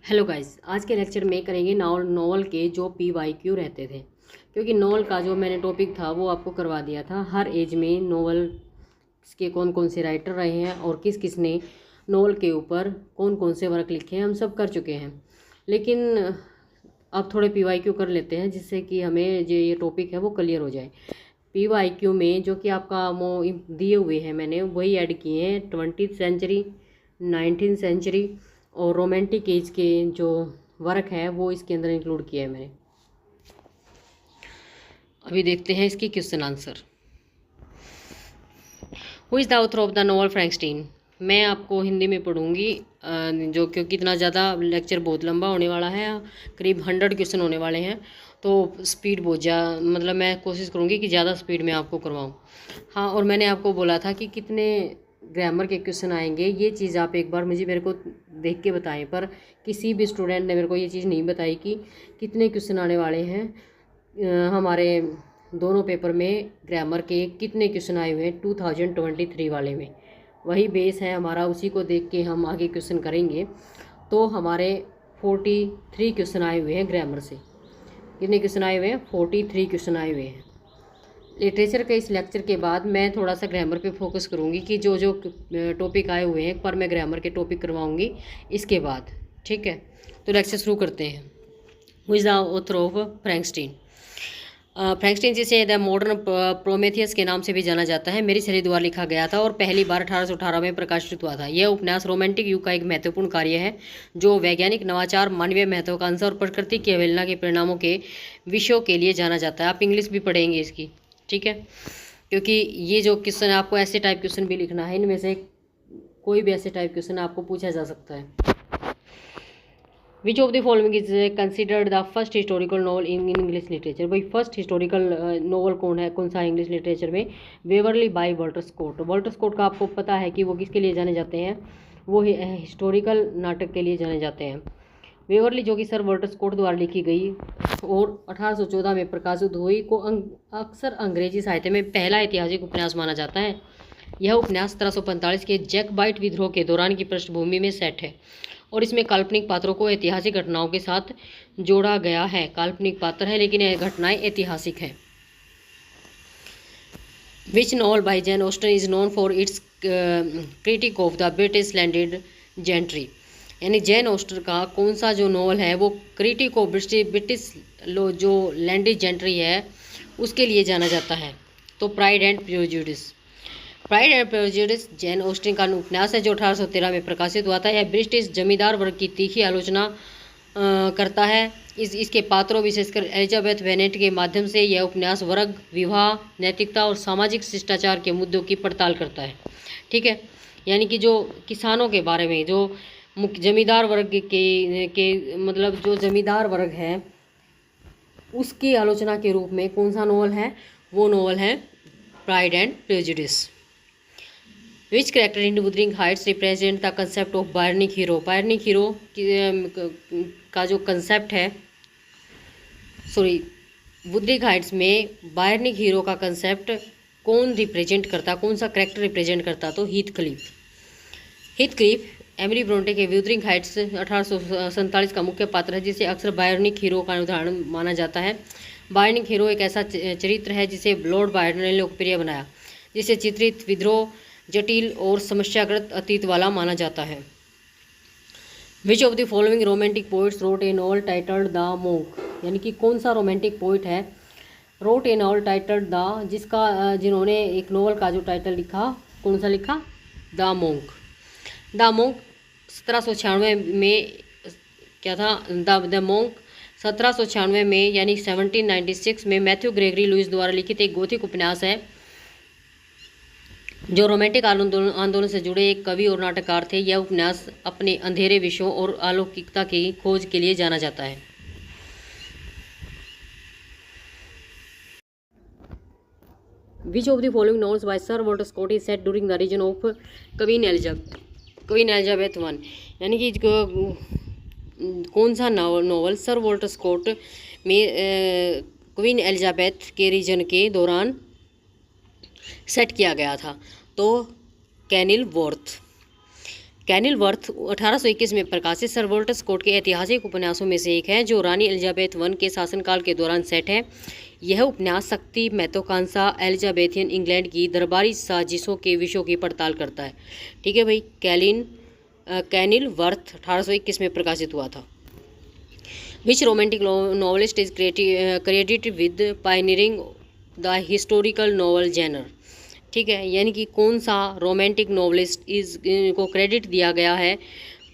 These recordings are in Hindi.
हेलो गाइस, आज के लेक्चर में करेंगे नॉवल के जो PYQ रहते थे। क्योंकि नॉवल का जो मैंने टॉपिक था वो आपको करवा दिया था। हर एज में नॉवल के कौन कौन से राइटर रहे हैं और किस किस ने नॉवल के ऊपर कौन कौन से वर्क लिखे हैं हम सब कर चुके हैं। लेकिन अब थोड़े PYQ कर लेते हैं जिससे कि हमें जो ये टॉपिक है वो क्लियर हो जाए। PYQ में जो कि आपका वो दिए हुए हैं मैंने वही ऐड किए हैं 20th सेंचुरी, 19th सेंचुरी और रोमांटिक एज के जो वर्क है वो इसके अंदर इंक्लूड किया है मैंने। अभी देखते हैं इसकी question answer. Who is the author of the novel Frankenstein. मैं आपको हिंदी में पढ़ूंगी जो क्योंकि इतना ज़्यादा लेक्चर बहुत लंबा होने वाला है, करीब 100 क्वेश्चन होने वाले हैं, तो स्पीड बहुत मतलब मैं कोशिश करूँगी कि ज़्यादा स्पीड में आपको करवाऊँ। हाँ, और मैंने आपको बोला था कि कितने ग्रामर के क्वेश्चन आएंगे ये चीज़ आप एक बार मेरे को देख के बताएं, पर किसी भी स्टूडेंट ने मेरे को ये चीज़ नहीं बताई कि कितने क्वेश्चन आने वाले हैं। हमारे दोनों पेपर में ग्रामर के कितने क्वेश्चन आए हुए हैं 2023 वाले में, वही बेस है हमारा, उसी को देख के हम आगे क्वेश्चन करेंगे। तो हमारे 43 क्वेश्चन आए हुए हैं ग्रामर से। कितने क्वेश्चन आए हुए हैं? 43 क्वेश्चन आए हुए हैं। लिटरेचर के इस लेक्चर के बाद मैं थोड़ा सा ग्रामर पे फोकस करूँगी कि जो जो टॉपिक आए हुए हैं पर मैं ग्रामर के टॉपिक करवाऊँगी इसके बाद। ठीक है, तो लेक्चर शुरू करते हैं। Who is the author of Frankenstein. Frankenstein जिसे द मॉडर्न प्रोमेथियस के नाम से भी जाना जाता है, मेरी सैली द्वारा लिखा गया था और पहली बार 1818 में प्रकाशित हुआ था। यह उपन्यास रोमांटिक युग का एक महत्वपूर्ण कार्य है जो वैज्ञानिक नवाचार, मानवीय महत्वाकांक्षा और प्रकृति की अवहेलना के परिणामों के विषयों के लिए जाना जाता है। आप इंग्लिश भी पढ़ेंगे इसकी, ठीक है, क्योंकि ये जो क्वेश्चन आपको ऐसे टाइप क्वेश्चन भी लिखना है, इनमें से कोई भी ऐसे टाइप क्वेश्चन आपको पूछा जा सकता है। Which of the following is considered the first historical novel in English literature. भाई फर्स्ट हिस्टोरिकल नॉवल कौन है, कौन सा इंग्लिश लिटरेचर में? Waverley by Walter Scott. Walter Scott का आपको पता है कि वो किसके लिए जाने जाते हैं? वो हिस्टोरिकल नाटक के लिए जाने जाते हैं। वेवरली जो कि सर वॉल्टर स्कॉट द्वारा लिखी गई और 1814 में प्रकाशित हुई को अक्सर अंग्रेजी साहित्य में पहला ऐतिहासिक उपन्यास माना जाता है। यह उपन्यास 1745 के जैकबाइट विद्रोह के दौरान की पृष्ठभूमि में सेट है और इसमें काल्पनिक पात्रों को ऐतिहासिक घटनाओं के साथ जोड़ा गया है। काल्पनिक पात्र है लेकिन यह घटनाएं ऐतिहासिक हैं। Which novel by Jane Austen is known for its critique of the British landed gentry. यानी जैन ऑस्टर का कौन सा जो नॉवल है वो क्रिटिक ऑफ ब्रिटिश जो लैंडेड जेंट्री है उसके लिए जाना जाता है? तो Pride and prejudice. Pride and prejudice Jain Austin का उपन्यास है जो 1813 में प्रकाशित हुआ था। यह ब्रिटिश जमींदार वर्ग की तीखी आलोचना करता है। इसके पात्रों विशेषकर एलिजाबेथ बेनेट के माध्यम से यह उपन्यास वर्ग, विवाह, नैतिकता और सामाजिक शिष्टाचार के मुद्दों की पड़ताल करता है। ठीक है, यानी कि जो किसानों के बारे में, जो जमींदार वर्ग के मतलब जो जमींदार वर्ग है उसकी आलोचना के रूप में कौन सा नॉवल है? वो नॉवल है Pride and Prejudice. Which character in Wuthering Heights represent the concept of Byronic hero. Byronic hero का जो कंसेप्ट है, सॉरी, वुदरिंग हाइट्स में बायरनिक हीरो का कंसेप्ट कौन रिप्रेजेंट करता, कौन सा कैरेक्टर रिप्रेजेंट करता? तो हीथक्लिफ। हीथक्लिफ एमिली ब्रोंटे के वुदरिंग हाइट्स 1847 का मुख्य पात्र है जिसे अक्सर बायरनिक हीरो का उदाहरण माना जाता है। बायरनिक हीरो एक ऐसा चरित्र है जिसे लॉर्ड बायरन ने लोकप्रिय बनाया, जिसे चित्रित विद्रोह, जटिल और समस्याग्रस्त अतीत वाला माना जाता है। Which of the following romantic poets wrote a novel titled the monk. यानी कि कौन सा रोमांटिक पोइट है wrote a novel titled the, जिन्होंने एक नॉवल का जो टाइटल लिखा, कौन सा लिखा? The monk. द मोंक 1796 में क्या था? द मोंक 1796 में यानी 1796 में मैथ्यू ग्रेगरी लुइस द्वारा लिखित एक गोथिक उपन्यास है जो रोमांटिक आंदोलन से जुड़े एक कवि और नाटककार थे। यह उपन्यास अपने अंधेरे विषयों और अलौकिकता की खोज के लिए जाना जाता है। Which of the following novels by sir Walter Scott is set during the reign of Queen Elizabeth one. यानी कि कौन सा नॉवल सर वॉल्टर स्कॉट में क्वीन एलिजाबेथ के रीजन के दौरान सेट किया गया था? तो कैनिल वॉर्थ। कैनिलवर्थ 1821 में प्रकाशित सर वॉल्टर स्कॉट के ऐतिहासिक उपन्यासों में से एक है जो रानी एलिजाबेथ I के शासनकाल के दौरान सेट है। यह उपन्यास शक्ति महत्वाकांक्षा एलिजाबेथियन इंग्लैंड की दरबारी साजिशों के विषयों की पड़ताल करता है। ठीक है भाई, कैनिलवर्थ 1821 में प्रकाशित हुआ था। Which romantic novelist is credited with pioneering the historical novel genre. ठीक है, यानी कि कौन सा रोमांटिक नॉवलिस्ट को क्रेडिट दिया गया है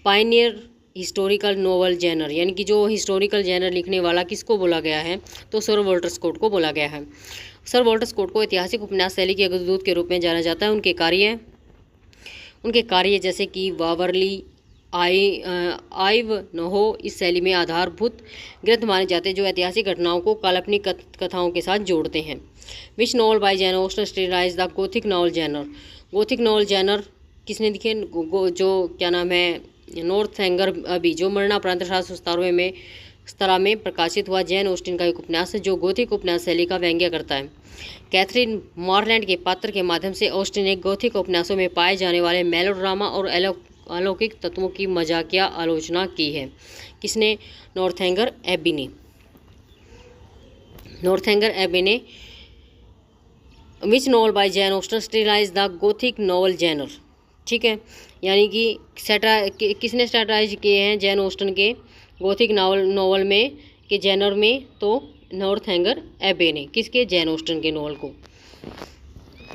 पायनियर हिस्टोरिकल नॉवल जेनर, यानी कि जो हिस्टोरिकल जेनर लिखने वाला किसको बोला गया है, तो सर वॉल्टर स्कॉट को बोला गया है। सर वॉल्टर स्कॉट को ऐतिहासिक उपन्यास शैली के अग्रदूत के रूप में जाना जाता है। उनके कार्य जैसे कि वावरली आइव नहो इस शैली में आधारभूत ग्रंथ माने जाते हैं जो ऐतिहासिक घटनाओं को काल्पनिक कथाओं के साथ जोड़ते हैं। Which novel by Jane Austen stylize the Gothic novel genre. Gothic novel genre किसने लिखे, जो क्या नाम है, नॉर्थएंगर अभी, जो मरणोपरांत 1817 में प्रकाशित हुआ जैन ऑस्टिन का एक उपन्यास है जो गोथिक उपन्यास शैली का व्यंग्य करता है। कैथरीन मॉरलैंड के पात्र के माध्यम से ऑस्टिन ने गोथिक उपन्यासों में पाए जाने वाले मेलोड्रामा और अलौकिक तत्वों की मजाकिया आलोचना की है। किसने, नॉर्थएंगर एबी ने। Which novel by Jane Austen stylize the Gothic novel genre. ठीक है, यानी कि किसने स्टाइलाइज किए हैं जैन ऑस्टन के गोथिक नॉवल में के जेनर में, तो नॉर्थएंगर एबे ने। किसके, जैन ऑस्टन के नॉवल को।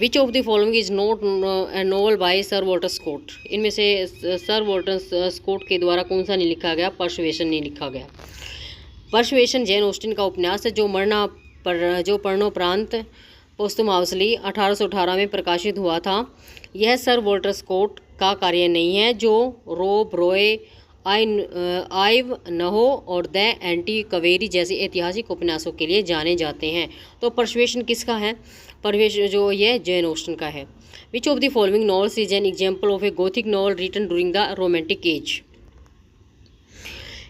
Which of the following is not novel by sir Walter Scott. इनमें से सर वॉल्टर स्कॉट के द्वारा कौन सा नहीं लिखा गया, परसुएशन नहीं लिखा गया। परसुएशन जैन ऑस्टिन का उपन्यास है जो मरणोपरांत पोस्टुमासली 1818 में प्रकाशित हुआ था। यह सर वॉल्टर स्कॉट का कार्य नहीं है जो रोब रॉय, आइव नहो और द एंटी कवेरी जैसे ऐतिहासिक उपन्यासों के लिए जाने जाते हैं। तो परसुएशन किसका है, परसुएशन जो ये जैन ऑस्टन का है। Which of the following novels is an example of a Gothic novel written during the romantic age.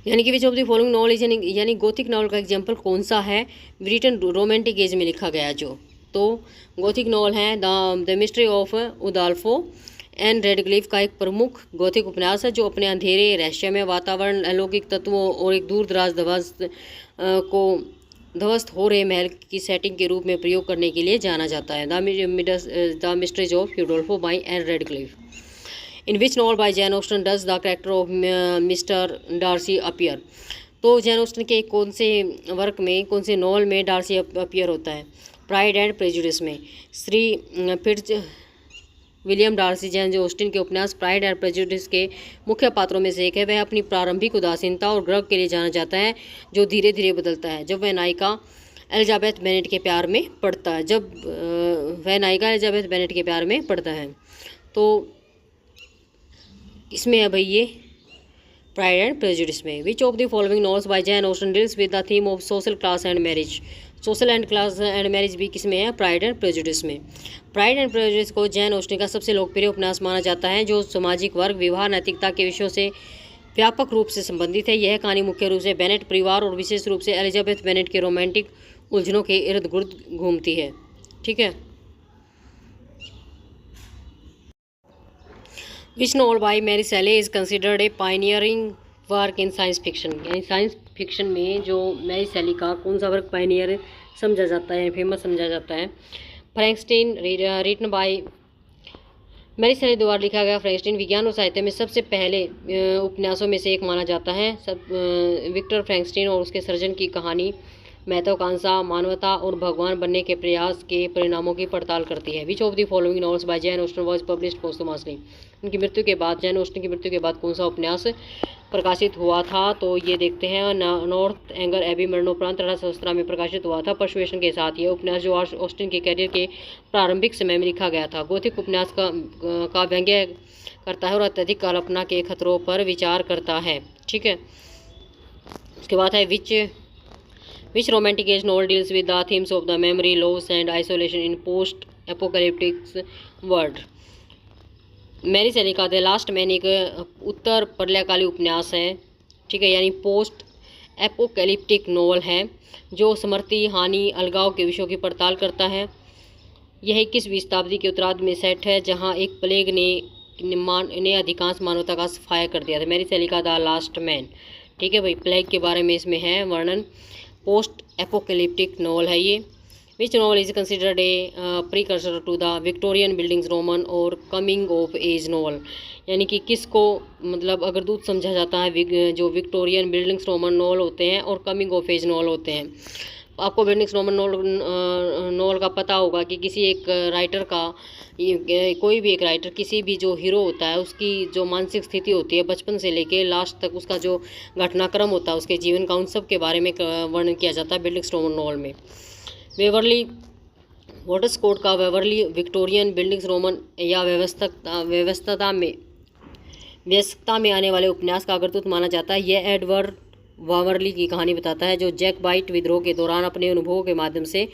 यानी कि which of the following novel is, यानी गोथिक नॉवल का एग्जाम्पल कौन सा है, रिटन रोमांटिक एज में लिखा गया जो, तो गोथिक नॉवल है the mystery of Udolpho Ann Radcliffe का एक प्रमुख गोथिक उपन्यास है जो अपने अंधेरे रहस्यमय वातावरण, अलौकिक तत्वों और एक दूर दराज ध्वस्त हो रहे महल की सेटिंग के रूप में प्रयोग करने के लिए जाना जाता है। The mysteries of Udolpho by Ann Radcliffe. In which novel by Jane Austen does the character of Mr Darcy appear. तो जैन ऑस्टन के कौन से वर्क में, कौन से नॉवल में डार्सी अपीयर होता है, प्राइड एंड प्रेजुडिस में। Shri Fitzwilliam Darcy Jane Austen के उपन्यास प्राइड एंड प्रेजुडिस के मुख्य पात्रों में से एक है। वह अपनी प्रारंभिक उदासीनता और गर्व के लिए जाना जाता है जो धीरे धीरे बदलता है जब वह नायिका एलिजाबेथ बेनेट के प्यार में पड़ता है। तो इसमें है भाई ये प्राइड एंड प्रेजुडिस में। Which of the following novels by Jane Austen deals with the theme of social class and marriage. Social and class and marriage भी किसमें है, प्राइड एंड प्रेजुडिस में। प्राइड एंड प्रेजुडिस को जैन ऑस्टिन का सबसे लोकप्रिय उपन्यास माना जाता है जो सामाजिक वर्ग, विवाह, नैतिकता के विषयों से व्यापक रूप से संबंधित है। यह कहानी मुख्य रूप से बेनेट परिवार और विशेष रूप से एलिजाबेथ बेनेट के रोमांटिक उलझनों के इर्द गिर्द घूमती है। ठीक है। Which novel by Mary Shelley is considered a pioneering work in science fiction. यानी साइंस फिक्शन में जो मैरी शैली का कौन सा वर्क पायनियर समझा जाता है, फेमस समझा जाता है। फ्रैंकस्टीन रिटन बाय मैरी शैली द्वारा लिखा गया फ्रैंकस्टीन विज्ञान और साहित्य में सबसे पहले उपन्यासों में से एक माना जाता है। विक्टर फ्रैंकस्टीन और उसके सर्जन की कहानी महत्वाकांक्षा, मानवता और भगवान बनने के प्रयास के परिणामों की पड़ताल करती है। Which of the following novels by Jane Austen was published posthumously. उनकी मृत्यु के बाद, जैन ऑस्टन की मृत्यु के बाद कौन सा उपन्यास प्रकाशित हुआ था, तो ये देखते हैं। नॉर्थएंगर एबी मरणोपरांत 1817 में प्रकाशित हुआ था परसुएशन के साथ। यह उपन्यास जो ऑस्टिन के कैरियर के प्रारंभिक समय में लिखा गया था, गोथिक उपन्यास का व्यंग्य करता है और अत्यधिक कल्पना के खतरों पर विचार करता है। ठीक है। उसके बाद है which romantic age novel deals with the themes of the memory, loss and isolation in post apocalyptic world. Mary Shelley का द लास्ट मैन एक उत्तर प्रलयकाली उपन्यास है। ठीक है, यानी पोस्ट एपोकैलिप्टिक नॉवल है जो स्मृति, हानि, अलगाव के विषयों की पड़ताल करता है। यह 21वीं शताब्दी के उत्तरार्ध में सेट है जहां एक प्लेग ने ने अधिकांश मानवता का सफाया कर दिया था। मैरी सेली का द लास्ट मैन, ठीक है भाई। प्लेग के बारे में इसमें है वर्णन। पोस्ट एपोकलिप्टिक नॉवल है ये। Which novel is considered a precursor to the Victorian Bildungsroman और कमिंग ऑफ एज नॉवल, यानी कि किसको मतलब अगर दूध समझा जाता है जो विक्टोरियन बिल्डिंग्स रोमन नॉवल होते हैं और कमिंग ऑफ एज नॉवल होते हैं। आपको बिल्डिंग्स रोमन नॉवल का पता होगा कि किसी एक राइटर का, कोई भी एक राइटर, किसी भी जो हीरो होता है उसकी जो मानसिक स्थिति होती है बचपन से लेके लास्ट तक, उसका जो घटनाक्रम होता है उसके जीवन का, उन सब के बारे में वर्णन किया जाता है बिल्डिंग्स रोमन नॉवल में। वेवरली वॉटरस्कोट का वेवरली विक्टोरियन बिल्डिंग्स रोमन या व्यस्तता में आने वाले उपन्यास का अग्रदूत माना जाता है। यह एडवर्ड वावरली की कहानी बताता है जो जैकबाइट विद्रोह के दौरान अपने अनुभवों के माध्यम से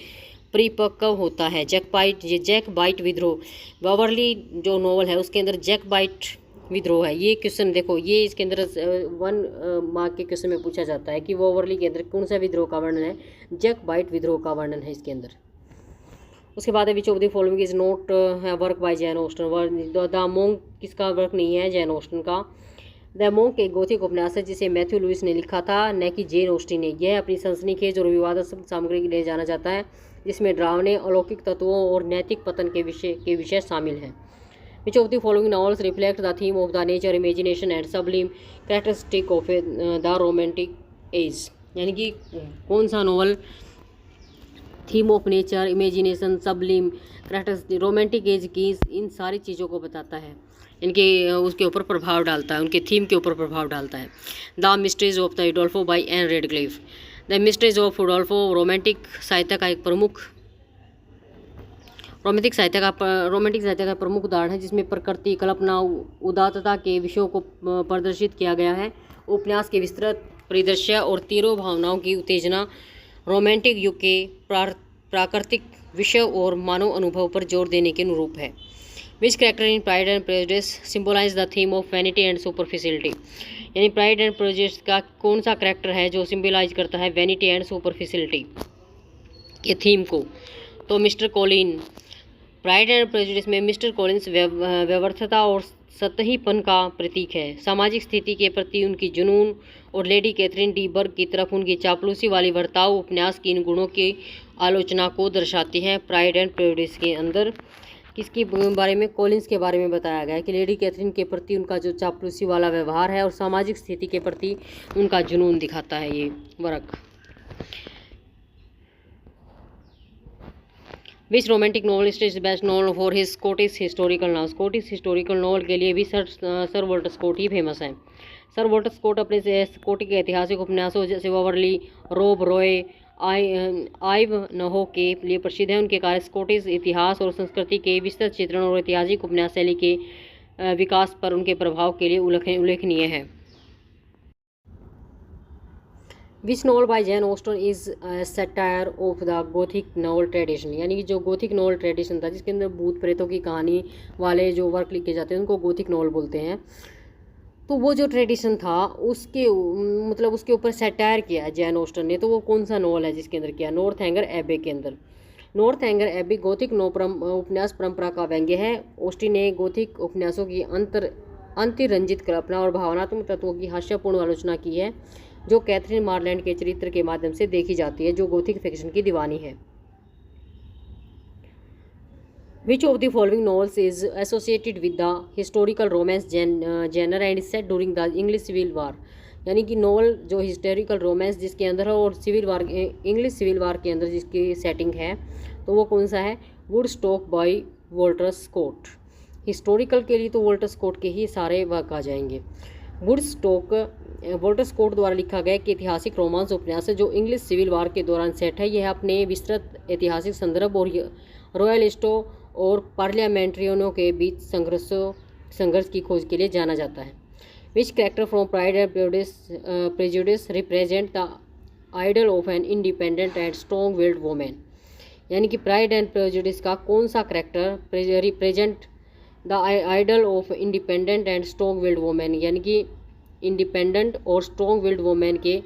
परिपक्व होता है। जैकबाइट विद्रोह, वावरली जो नॉवल है उसके अंदर जैकबाइट विद्रोह है। ये क्वेश्चन देखो, ये इसके अंदर 1 मार्क के क्वेश्चन में पूछा जाता है कि वावरली के अंदर कौन सा विद्रोह का वर्णन है। जैकबाइट विद्रोह का वर्णन है इसके अंदर। उसके बाद है which of the following is not work by Jane Austen. The Monk किसका वर्क नहीं है, जैन ऑस्टन का। द मोंक एक गोथिक उपन्यास है जिसे मैथ्यू लुइस ने लिखा था, न कि जेन ऑस्टिन ने। यह अपनी सनसनीखेज और विवादास्पद सामग्री के लिए जाना जाता है जिसमें डरावने अलौकिक तत्वों और नैतिक पतन के विषय शामिल हैं। Which of the following novels reflect the theme of the nature, imagination and sublime characteristic of the romantic age, यानी कि कौन सा novel theme of nature, imagination, sublime, characteristic, romantic age की इन सारी चीज़ों को बताता है, इनके उसके ऊपर प्रभाव डालता है, उनके थीम के ऊपर प्रभाव डालता है। The mysteries of the Udolpho by Ann Radcliffe. The mysteries of Udolpho romantic साहित्य का प्रमुख उदाहरण है जिसमें प्रकृति, कल्पना, उदात्तता के विषयों को प्रदर्शित किया गया है। उपन्यास के विस्तृत परिदृश्य और तीव्र भावनाओं की उत्तेजना रोमांटिक युग के प्राकृतिक विषय और मानव अनुभव पर जोर देने के अनुरूप है। Which character in Pride and Prejudice symbolize the theme of vanity and superficiality, यानी प्राइड एंड प्रेजुडिस का कौन सा कैरेक्टर है जो सिंबलाइज करता है वैनिटी एंड सुपरफिशियलिटी के थीम को। तो mister Collin, Pride and Prejudice में मिस्टर कॉलिन्स व्यर्थता और सतहीपन का प्रतीक है। सामाजिक स्थिति के प्रति उनकी जुनून और लेडी कैथरीन डी बर्ग की तरफ उनकी चापलूसी वाली बर्ताव उपन्यास की इन गुणों की आलोचना को दर्शाती हैं। प्राइड एंड प्रेजुडिस के अंदर किसके बारे में, कॉलिन्स के बारे में बताया गया है कि लेडी कैथरीन के प्रति उनका जो चापलूसी वाला व्यवहार है और सामाजिक स्थिति के प्रति उनका जुनून दिखाता है ये work. Which romantic novelist is best known for his Scottish historical novel. Scottish historical novel के लिए भी सर वॉल्टर स्कॉट ही फेमस हैं। सर वॉल्टर स्कॉट अपने स्कॉटिश के ऐतिहासिक उपन्यासों जैसे वावरली, रॉब रॉय, आइव नहो के लिए प्रसिद्ध है। उनके कार्य स्कॉटिश इतिहास और संस्कृति के विस्तृत चित्रण और ऐतिहासिक उपन्यास शैली के विकास पर उनके प्रभाव के लिए उल्लेखनीय है। Which novel by Jane Austen is satire of the Gothic novel tradition, यानी कि जो गोथिक नॉवल ट्रेडिशन था जिसके अंदर भूत प्रेतों की कहानी वाले जो वर्क लिखे जाते हैं उनको गोथिक नॉवल बोलते हैं। तो वो जो ट्रेडिशन था उसके मतलब उसके ऊपर सैटायर किया है जैन ऑस्टन ने। तो वो कौन सा नॉवल है जिसके अंदर किया, नॉर्थएंगर एबे के अंदर। नॉर्थएंगर एबे गोथिक उपन्यास परंपरा का व्यंग्य है। ऑस्टिन ने गोथिक उपन्यासों की अंतिरंजित कल्पना और भावनात्मक तत्वों की हास्यपूर्ण आलोचना की है जो कैथरीन मारलैंड के चरित्र के माध्यम से देखी जाती है, जो गोथिक फिक्शन की दीवानी है। Which of the following novels is associated with the historical romance genre and is set during the English Civil War, यानी कि नॉवल जो हिस्टोरिकल रोमांस जिसके अंदर है और इंग्लिश सिविल वार के अंदर जिसकी सेटिंग है, तो वो कौन सा है, Woodstock by Walter Scott. Historical के लिए तो वॉल्टर स्कॉट के ही सारे वर्क आ जाएंगे। वुडस्टॉक वॉल्टर स्कॉट द्वारा लिखा गया कि ऐतिहासिक रोमांस उपन्यास है जो इंग्लिश सिविल वार के दौरान सेट है। यह अपने विस्तृत ऐतिहासिक संदर्भ और रॉयलिस्टों और पार्लियामेंट्रियनों के बीच संघर्ष की खोज के लिए जाना जाता है। Which character from Pride and Prejudice represent the ideal of an independent and strong willed women, यानी कि प्राइड एंड प्रेजुडिस का कौन सा character represent the ideal of independent and strong willed women, यानी कि इंडिपेंडेंट और स्ट्रॉन्ग विल्ड वोमेन के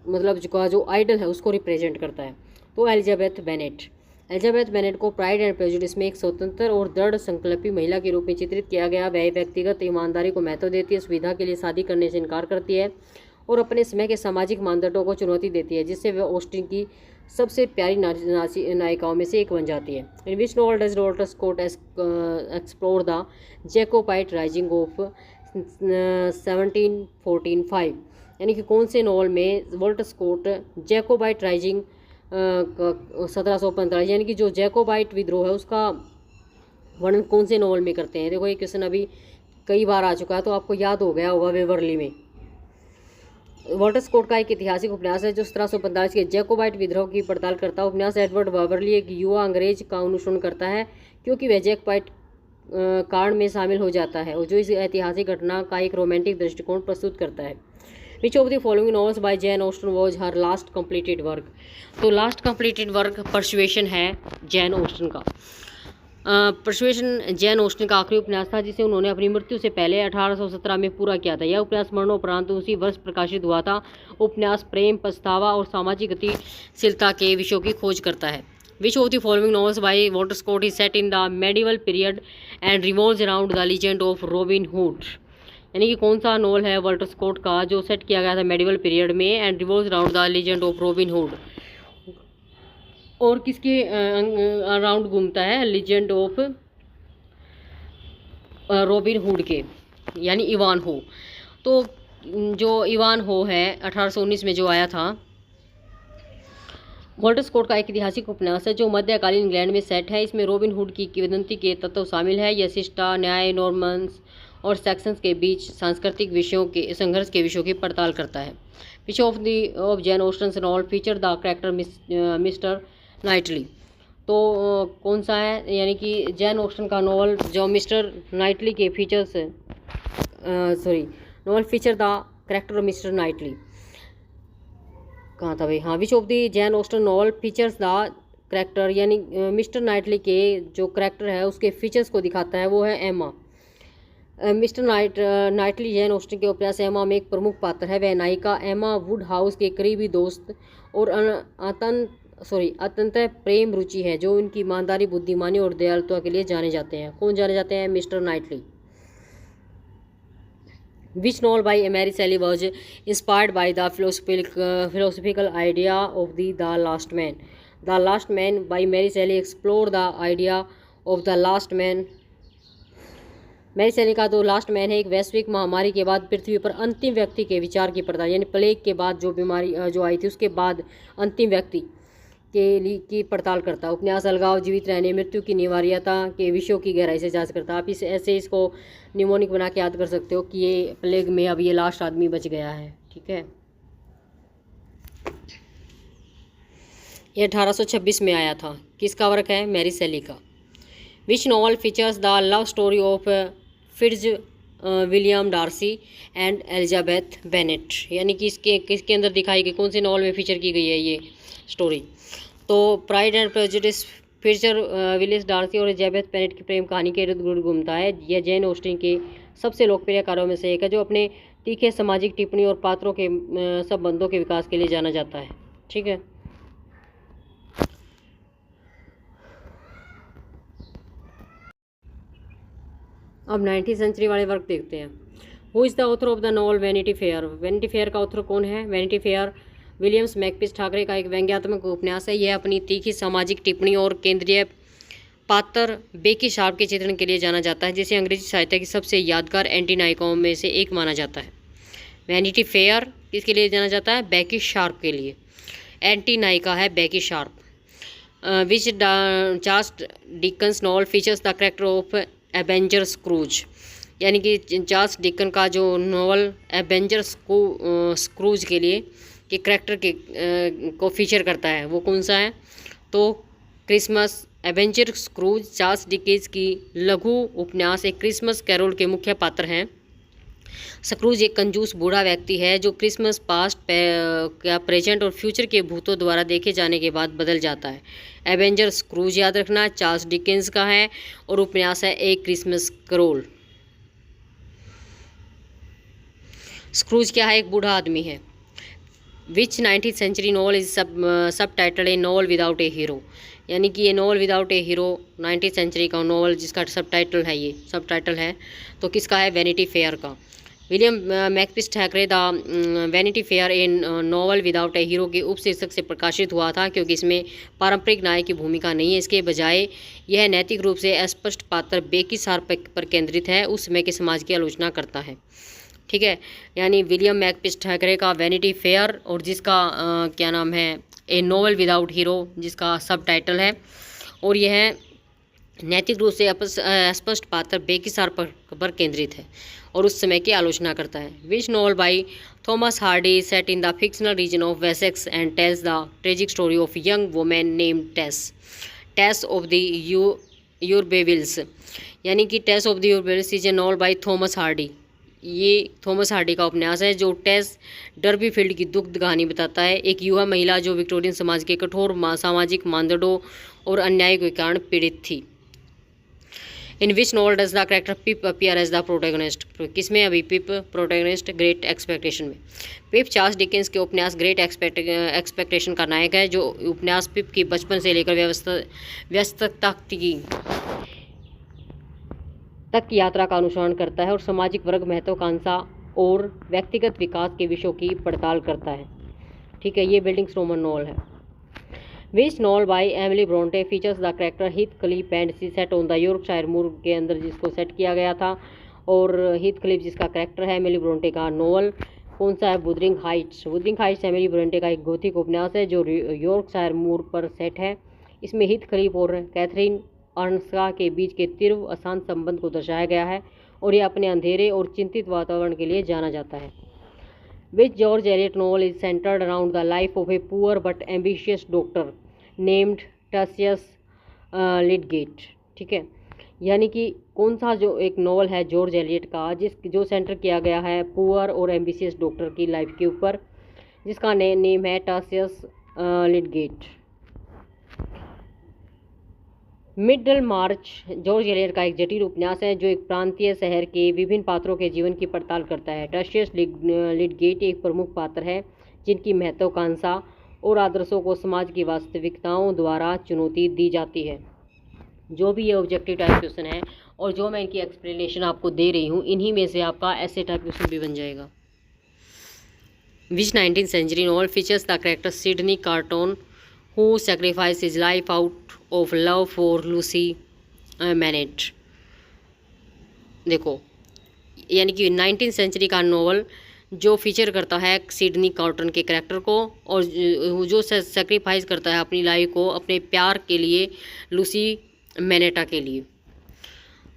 मतलब जो आइडल है उसको रिप्रेजेंट करता है। तो एलिजाबेथ बेनेट। एलिजाबेथ बेनेट को प्राइड एंड प्रेजुडिस में एक स्वतंत्र और दृढ़ संकल्पी महिला के रूप में चित्रित किया गया। वह व्यक्तिगत ईमानदारी को महत्व देती है, सुविधा के लिए शादी करने से इनकार करती है और अपने समय के सामाजिक मानदंडों को चुनौती देती है, जिससे वह ऑस्टिन की सबसे प्यारी नायिकाओं में से एक बन जाती है। In which novel does Walter Scott explore the Jacobite rising of 1745, यानी कि कौन से नॉवल में वॉल्टर स्कॉट जैकोबाइट राइजिंग 1745 यानी कि जो जैकोबाइट विद्रोह है उसका वर्णन कौन से नॉवल में करते हैं। देखो ये क्वेश्चन अभी कई बार आ चुका है तो आपको याद हो गया होगा वेवरली में। वॉल्टर स्कॉट का एक ऐतिहासिक उपन्यास है जो 1745 के जैकोबाइट विद्रोह की पड़ताल करता है। उपन्यास एडवर्ड वावर्ली एक युवा अंग्रेज का अनुसरण करता है क्योंकि वह जैकोबाइट कांड में शामिल हो जाता है और जो इस ऐतिहासिक घटना का एक रोमांटिक दृष्टिकोण प्रस्तुत करता है। Which of the following novels by Jane Austen was her last completed work. तो लास्ट कंप्लीटेड वर्क परसुएशन है जैन ऑस्टन का। परसुएशन जैन ऑस्टन का आखिरी उपन्यास था जिसे उन्होंने अपनी मृत्यु से पहले 1817 में पूरा किया था। यह उपन्यास मरणोपरांत उसी वर्ष प्रकाशित हुआ था। उपन्यास प्रेम, पछतावा और सामाजिक गतिशीलता के विषयों की खोज करता है। Which of the following novels by Walter Scott is set in the medieval period and revolves around the legend of Robin Hood, यानी कि कौन सा नॉवल है वॉल्टर स्कॉट का जो सेट किया गया था मेडिवल पीरियड में and revolves around the legend of Robin hood, और किसके अराउंड घूमता है, लीजेंड ऑफ रॉबिन हुड के, यानी इवान हो। तो जो इवान हो है 1819 में जो आया था, वॉल्टर स्कॉट का एक ऐतिहासिक उपन्यास है जो मध्यकालीन इंग्लैंड में सेट है। इसमें रॉबिन हुड की किंवदंती के तत्व शामिल है। यह शिष्टा, न्याय, नॉर्मन्स और सेक्शंस के बीच सांस्कृतिक विषयों के संघर्ष के विषयों की पड़ताल करता है। Which of Jane Austen's novel feature the character Mr Knightley. तो कौन सा है, यानी कि जैन ऑस्टन का नॉवल जो मिस्टर नाइटली के features novel feature the character Mr Knightley, कहाँ था भाई, हाँ। Which of the Jane Austen novel features the character, यानी मिस्टर नाइटली के जो कैरेक्टर है उसके फीचर्स को दिखाता है वो है एमा। मिस्टर नाइटली जैन ऑस्टन के उपन्यास एमा में एक प्रमुख पात्र है। वह नायिका एमा वुड हाउस के करीबी दोस्त और अत्यंत प्रेम रुचि है जो उनकी ईमानदारी, बुद्धिमानी और दयालुता के लिए जाने जाते हैं। कौन जाने जाते हैं? Mr Knightley. Which novel by Mary Shelley was inspired by the philosophical idea of the last man. The last man by Mary Shelley explore the idea of the last man. Mary Shelley का तो लास्ट मैन है एक वैश्विक महामारी के बाद पृथ्वी पर अंतिम व्यक्ति के विचार की पड़ताल, यानी प्लेग के बाद जो बीमारी जो आई थी उसके बाद अंतिम व्यक्ति के लिए की पड़ताल करता है। उपन्यास अलगाव, जीवित रहने, मृत्यु की अनिवार्यता के विषयों की गहराई से जांच करता है। आप इसको निमोनिक बना के याद कर सकते हो कि ये प्लेग में अब ये लास्ट आदमी बच गया है, ठीक है। ये 1826 में आया था। किसका वर्क है? मैरी शैली का। Which novel features the love story of Fitzwilliam Darcy and Elizabeth Bennet, यानी कि किसके अंदर दिखाई गई, कौन से नॉवल में फीचर की गई है ये स्टोरी? तो Pride and Prejudice feature William Darcy और एलिजाबेथ बेनेट की प्रेम कहानी के इर्द गिर्द घूमता है। यह जैन ऑस्टिन के सबसे लोकप्रिय कार्यों में से एक है जो अपने तीखे सामाजिक टिप्पणी और पात्रों के संबंधों के विकास के लिए जाना जाता है, ठीक है। अब 19वीं सेंचुरी वाले वर्क देखते हैं। Who is the author of the novel vanity fair. Vanity Fair का ऑथर कौन है? वैनिटी फेयर विलियम्स मैकपीस ठाकरे का एक व्यंग्यात्मक उपन्यास है। यह अपनी तीखी सामाजिक टिप्पणी और केंद्रीय पात्र बेकी शार्प के चित्रण के लिए जाना जाता है, जिसे अंग्रेजी साहित्य की सबसे यादगार एंटी नायिकाओं में से एक माना जाता है। वैनिटी फेयर किसके लिए जाना जाता है? बेकी शार्प के लिए। एंटी नायिका है Becky Sharp. Which Charles Dickens novel features the character of Ebenezer Scrooge, यानी कि चार्ल्स डिकन का जो नॉवल एबेंजर स्क्रूज के लिए के कैरेक्टर के को फीचर करता है वो कौन सा है? तो क्रिसमस। एबेंजर स्क्रूज चार्ल्स डिकेंस की लघु उपन्यास एक क्रिसमस कैरोल के मुख्य पात्र हैं। स्क्रूज एक कंजूस बूढ़ा व्यक्ति है जो क्रिसमस पास्ट, प्रेजेंट और फ्यूचर के भूतों द्वारा देखे जाने के बाद बदल जाता है। एबेंजर स्क्रूज याद रखना चार्ल्स डिकेंस का है और उपन्यास है एक क्रिसमस कैरोल। स्क्रूज क्या है? एक बूढ़ा आदमी है। Which 19th century novel is subtitle a novel without a hero, यानी कि ये novel without a hero 19th century का नॉवल जिसका सब टाइटल है, ये सब टाइटल है तो किसका है, वैनिटी फेयर का। William Makepeace Thackeray the Vanity Fair a novel without a hero के उपशीर्षक से प्रकाशित हुआ था, क्योंकि इसमें पारंपरिक नायक की भूमिका नहीं है, इसके बजाय यह नैतिक रूप से अस्पष्ट पात्र बेकी सार पर केंद्रित है, उस समय के समाज की आलोचना करता है। ठीक है, यानी विलियम मैकपिस थैकरे का वैनिटी फेयर और जिसका क्या नाम है, ए नॉवल विदाउट हीरो जिसका सब टाइटल है, और यह नैतिक रूप से अस्पष्ट पात्र बेकिसार पर केंद्रित है और उस समय की आलोचना करता है। Which novel by Thomas Hardy set in the fictional region of Wessex and tells the tragic story of young women named Tess of the d'Urbervilles, यानी कि Tess of the d'Urbervilles is a novel by Thomas Hardy. ये थॉमस हार्डी का उपन्यास है जो टेस डर्बीफील्ड की दुखद कहानी बताता है, एक युवा महिला जो विक्टोरियन समाज के कठोर सामाजिक मानदंडों और अन्याय के कारण पीड़ित थी। In which novel does the character Pip appear as the protagonist, किसमें अभी पिप प्रोटैगनिस्ट ग्रेट एक्सपेक्टेशन में। पिप चार्ल्स डिकेंस के उपन्यास ग्रेट एक्सपेक्टेशन का नायक है, जो उपन्यास पिप की बचपन से लेकर व्यस्तता तक की यात्रा का अनुसरण करता है और सामाजिक वर्ग महत्वाकांक्षा और व्यक्तिगत विकास के विषयों की पड़ताल करता है। ठीक है, ये बिल्डिंग्स रोमन नॉवल है। Which novel by Emily Brontë features the character Heathcliff and see set on the Yorkshire moor के अंदर जिसको सेट किया गया था, और हीथ क्लिफ जिसका कैरेक्टर है एमिली ब्रोंटे का नॉवल कौन सा है, Wuthering Heights. Wuthering Heights Emily Bronte का एक गौथिक उपन्यास है जो यॉर्कशायर मूर पर सेट है। इसमें हीथ क्लिफ और कैथरीन अर्नस्का के बीच के तीव्र अशांत संबंध को दर्शाया गया है और यह अपने अंधेरे और चिंतित वातावरण के लिए जाना जाता है। Which George Eliot novel is centred around the life of a poor but ambitious doctor named Tertius Lydgate. ठीक है, यानी कि कौन सा जो एक नॉवल है जॉर्ज एलियट का जो सेंटर किया गया है पुअर और एम्बिशियस डॉक्टर की लाइफ के ऊपर, जिसका नेम है टसियस लिडगेट। मिडल मार्च जॉर्ज एलियट का एक जटिल उपन्यास है जो एक प्रांतीय शहर के विभिन्न पात्रों के जीवन की पड़ताल करता है। टसियस लिडगेट एक प्रमुख पात्र है जिनकी महत्वाकांक्षा और आदर्शों को समाज की वास्तविकताओं द्वारा चुनौती दी जाती है। जो भी ये ऑब्जेक्टिव टाइप क्वेश्चन है और जो मैं इनकी एक्सप्लेनेशन आपको दे रही हूँ, इन्हीं में से आपका ऐसे टाइप क्वेश्चन भी बन जाएगा। Which 19th century novel features the character Sydney Carton who sacrificed his life out of love for Lucy Manet। देखो, यानी कि 19th सेंचुरी का नॉवल जो फीचर करता है सिडनी कार्टन के कैरेक्टर को और जो सेक्रीफाइस करता है अपनी लाइफ को अपने प्यार के लिए लूसी मैनेटा के लिए।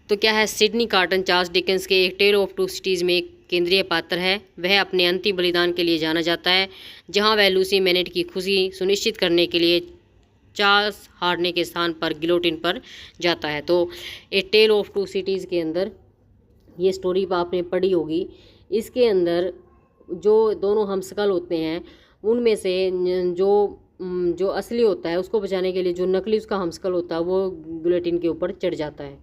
तो क्या है, सिडनी कार्टन चार्ल्स डिकेंस के एक टेल ऑफ टू सिटीज़ में एक केंद्रीय पात्र है। वह अपने अंतिम बलिदान के लिए जाना जाता है, जहां वह लूसी मैनेट की खुशी सुनिश्चित करने के लिए चार्ल्स हारने के स्थान पर गिलोटिन पर जाता है। तो a tell of two cities के अंदर ये स्टोरी आपने पढ़ी होगी। इसके अंदर जो दोनों हमशक्ल होते हैं उनमें से जो असली होता है उसको बचाने के लिए जो नकली उसका हमशक्ल होता है वो गिलोटिन के ऊपर चढ़ जाता है।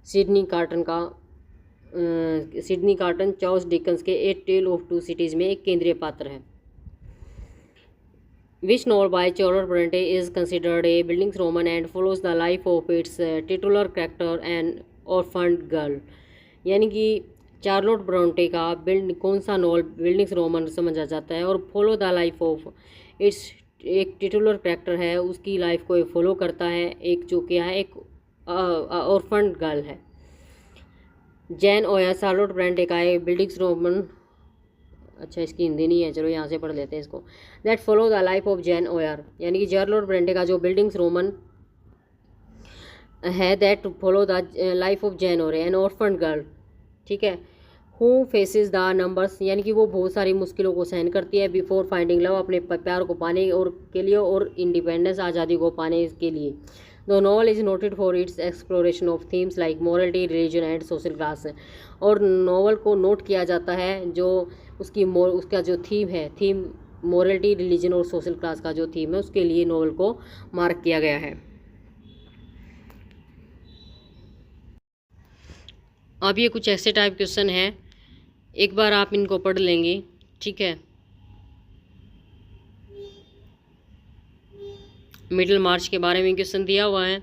सिडनी कार्टन चार्ल्स डिकेंस के a tell of two cities में एक केंद्रीय पात्र है। Which novel by Charlotte Bronte is considered a bildungsroman and follows the life of its titular character and orphaned girl, यानी कि चार्लोट ब्रंटे का कौन सा नॉवल बिल्डिंग्स रोमन समझा जाता है और follow the life of it's एक टिटुलर कैरेक्टर है उसकी लाइफ को फॉलो करता है, एक जो क्या है एक ऑर्फन्ड गर्ल है। जैन ओयर चार्लोट ब्रंटे का है बिल्डिंग्स रोमन, अच्छा इसकी हिंदी नहीं है, चलो यहाँ से पढ़ लेते हैं इसको। That follow the life of Jane Eyre, यानी कि चार्लोट ब्रंटे का जो बिल्डिंग्स रोमन है that follow the life of Jane Eyre an orphaned girl. ठीक है, हु फेसेस द नंबर्स, यानी कि वो बहुत सारी मुश्किलों को सहन करती है बिफोर फाइंडिंग लव, अपने प्यार को पाने और के लिए और इंडिपेंडेंस आज़ादी को पाने के लिए। The novel is noted for its exploration of themes like morality religion and social class, और नॉवल को नोट किया जाता है जो उसका जो थीम मॉरलिटी रिलीजन और सोशल क्लास का जो थीम है उसके लिए नॉवल को मार्क किया गया है। अब ये कुछ ऐसे टाइप क्वेश्चन हैं, एक बार आप इनको पढ़ लेंगे। ठीक है, मिडल मार्च के बारे में क्वेश्चन दिया हुआ है।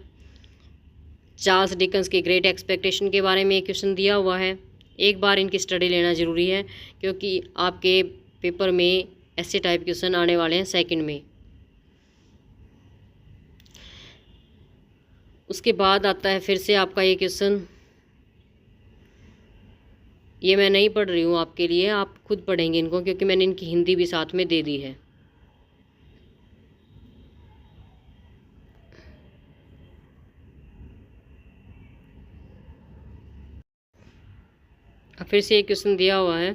चार्ल्स डिकन्स के ग्रेट एक्सपेक्टेशन के बारे में क्वेश्चन दिया हुआ है। एक बार इनकी स्टडी लेना ज़रूरी है क्योंकि आपके पेपर में ऐसे टाइप क्वेश्चन आने वाले हैं सेकंड में। उसके बाद आता है फिर से आपका ये क्वेश्चन, ये मैं नहीं पढ़ रही हूँ आपके लिए, आप खुद पढ़ेंगे इनको क्योंकि मैंने इनकी हिंदी भी साथ में दे दी है। अब फिर से एक क्वेश्चन दिया हुआ है,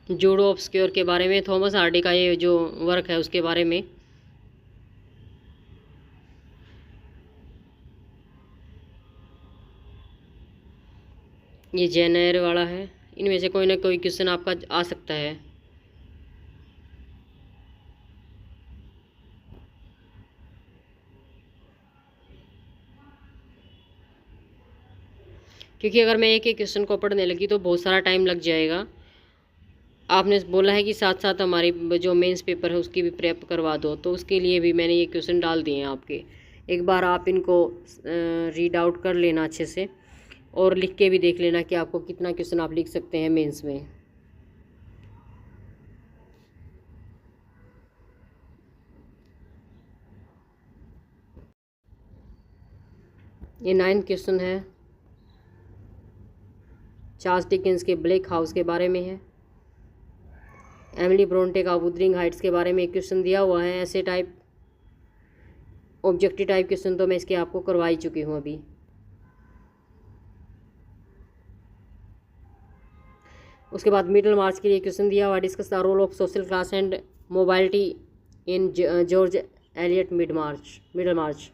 जूडो ऑब्सक्योर के बारे में, थॉमस हार्डी का ये जो वर्क है उसके बारे में। ये जैन एयर वाला है। इनमें से कोई ना कोई क्वेश्चन आपका आ सकता है। क्योंकि अगर मैं एक एक क्वेश्चन को पढ़ने लगी तो बहुत सारा टाइम लग जाएगा। आपने बोला है कि साथ साथ हमारी जो मेंस पेपर है उसकी भी प्रेप करवा दो, तो उसके लिए भी मैंने ये क्वेश्चन डाल दिए हैं आपके। एक बार आप इनको रीड आउट कर लेना अच्छे से और लिख के भी देख लेना कि आपको कितना क्वेश्चन आप लिख सकते हैं मेंस में। ये 9 क्वेश्चन है, चार्ल्स डिकेंस के ब्लैक हाउस के बारे में है। एमिली ब्रोंटे का वुदरिंग हाइट्स के बारे में एक क्वेश्चन दिया हुआ है। ऐसे टाइप ऑब्जेक्टिव टाइप क्वेश्चन तो मैं इसके आपको करवा ही चुकी हूँ अभी। उसके बाद मिडल मार्च के लिए क्वेश्चन दिया हुआ, discuss the role of social class and mobility in George Eliot Middlemarch.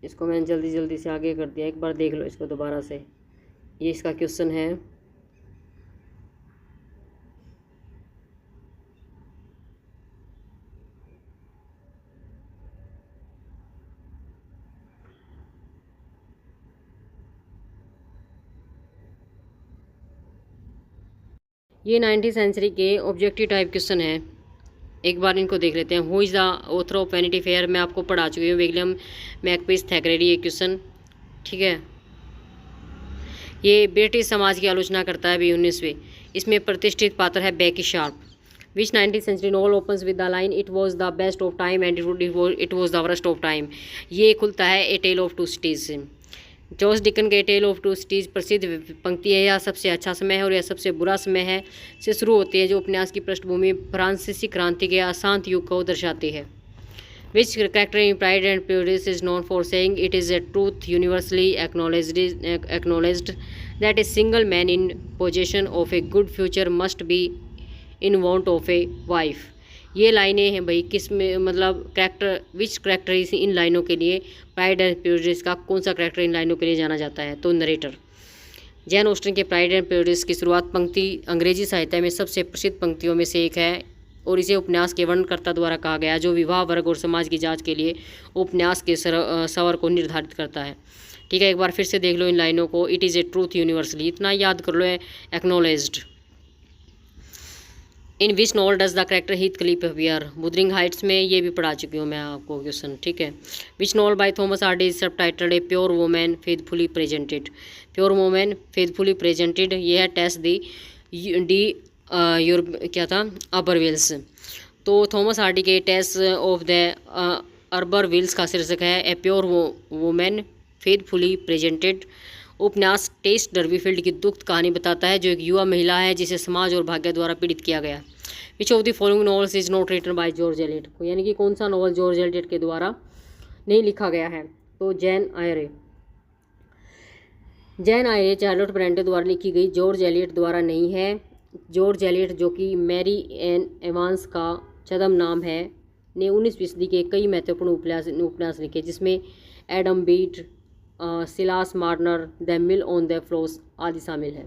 इसको मैंने जल्दी जल्दी से आगे कर दिया, एक बार देख लो इसको दोबारा से। ये इसका क्वेश्चन है। ये 19वीं सेंचुरी के ऑब्जेक्टिव टाइप क्वेश्चन है। एक बार इनको देख लेते हैं। Who is the author of vanity fair, मैं आपको पढ़ा चुकी हूँ। विलियम मैकपीस थैकरेरी ये क्वेश्चन, ठीक है। ये ब्रिटिश समाज की आलोचना करता है भी 19वीं। इसमें प्रतिष्ठित पात्र है Becky Sharp. Which 19th century novel opens with the line it was the best of time and it was the worst of time. ये खुलता है A tell of to Cities से। जॉर्ज डिकन के टेल ऑफ टू सिटीज प्रसिद्ध पंक्ति है, यह सबसे अच्छा समय है और यह सबसे बुरा समय है से शुरू होती है, जो उपन्यास की पृष्ठभूमि फ्रांसीसी क्रांति के अशांत युग को दर्शाती है। Which character in Pride and Prejudice is known for saying it is a truth universally acknowledged that a single man in possession of a good future must be in want of a wife। ये लाइनें हैं भाई, किस में मतलब करेक्टर, विच करेक्टर इन लाइनों के लिए, प्राइड एंड प्रेजुडिस का कौन सा करेक्टर इन लाइनों के लिए जाना जाता है? तो नरेटर। जैन ऑस्टिन के प्राइड एंड प्रेजुडिस की शुरुआत पंक्ति अंग्रेजी साहित्य में सबसे प्रसिद्ध पंक्तियों में से एक है और इसे उपन्यास के वर्णनकर्ता द्वारा कहा गया, जो विवाह वर्ग और समाज की जांच के लिए उपन्यास के स्वर को निर्धारित करता है। ठीक है, एक बार फिर से देख लो इन लाइनों को। It is a truth universally, इतना याद कर लो, acknowledged. In which novel does the character Heathcliff appear, Wuthering Heights में, ये भी पढ़ा चुकी हूँ मैं आपको क्वेश्चन, ठीक है। Which novel by Thomas Hardy subtitled a pure woman faithfully presented. Pure woman faithfully presented, ये है टेस डी क्या था अबरविल्स। तो थॉमस हार्डी के टेस ऑफ द अरबरविल्स का शीर्षक है ए प्योर वोमैन फेथफुली प्रेजेंटेड। उपन्यास टेस डर्बीफील्ड की दुख कहानी बताता है, जो एक युवा महिला है जिसे समाज और भाग्य द्वारा पीड़ित किया गया। Which of the following novels is not written by George Eliot, यानी कि कौन सा नॉवल जॉर्ज एलियट के द्वारा नहीं लिखा गया है? तो जैन आयरे। जैन आयरे चार्लोट ब्रैंडे द्वारा लिखी गई, जॉर्ज एलियट द्वारा नहीं है। जॉर्ज एलियट, जो कि मैरी एन एवांस का छद्म नाम है, ने 19वीं सदी के कई महत्वपूर्ण उपन्यास लिखे, जिसमें Adam Bede, Silas Marner, the mill on the Floss आदि शामिल है।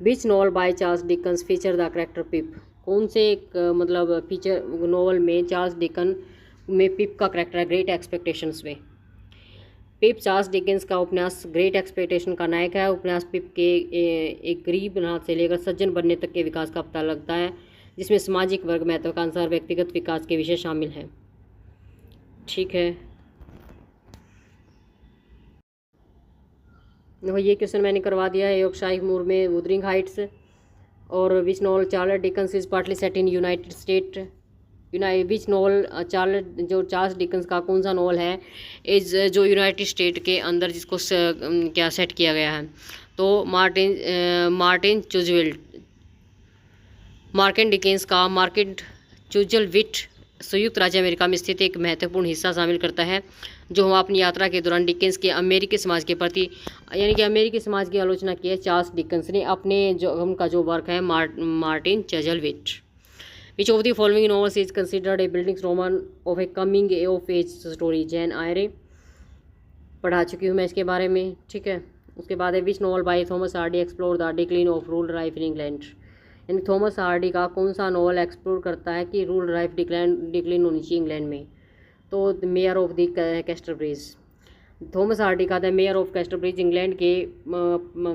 Which novel by Charles Dickens feature the character Pip, कौन से एक मतलब फीचर नॉवल में चार्ल्स डिकन में पिप का करेक्टर है ग्रेट एक्सपेक्टेशंस में? पिप चार्ल्स डिकेंस का उपन्यास ग्रेट एक्सपेक्टेशन का नायक है। उपन्यास पिप के एक गरीब अनाथ से लेकर सज्जन बनने तक के विकास का पता लगता है, जिसमें सामाजिक वर्ग, महत्वाकांक्षा और व्यक्तिगत विकास के विषय शामिल हैं। ठीक है, ये क्वेश्चन मैंने करवा दिया है। यॉर्कशायर मूर में वुदरिंग हाइट्स। और which novel Charles Dickens is partly set in United state. Which novel Charles Dickens का कौन सा नॉवल है इज जो यूनाइटेड स्टेट के अंदर जिसको क्या सेट किया गया है। तो मार्टिन डिकेंस का मार्केट चुजलविट संयुक्त राज्य अमेरिका में स्थित एक महत्वपूर्ण हिस्सा शामिल करता है, जो हम अपनी यात्रा के दौरान डिकेंस के अमेरिकी समाज के प्रति यानी कि अमेरिकी समाज की आलोचना की है चार्ल्स डिकेंस ने अपने उनका जो वर्क है Martin Chuzzlewit. Which of the following novels is considered a bildungsroman of a coming of age story. Jane Eyre पढ़ा चुकी हूँ मैं इसके बारे में। ठीक है, उसके बाद है which novel by Thomas Hardy explore the decline of rural life in England. यानी थॉमस हार्डी का कौन सा नॉवल एक्सप्लोर करता है कि रूरल लाइफ डिक्लाइन होनी चाहिए इंग्लैंड में। तो the mayor of the Casterbridge. Thomas Hardy का the mayor of Casterbridge England के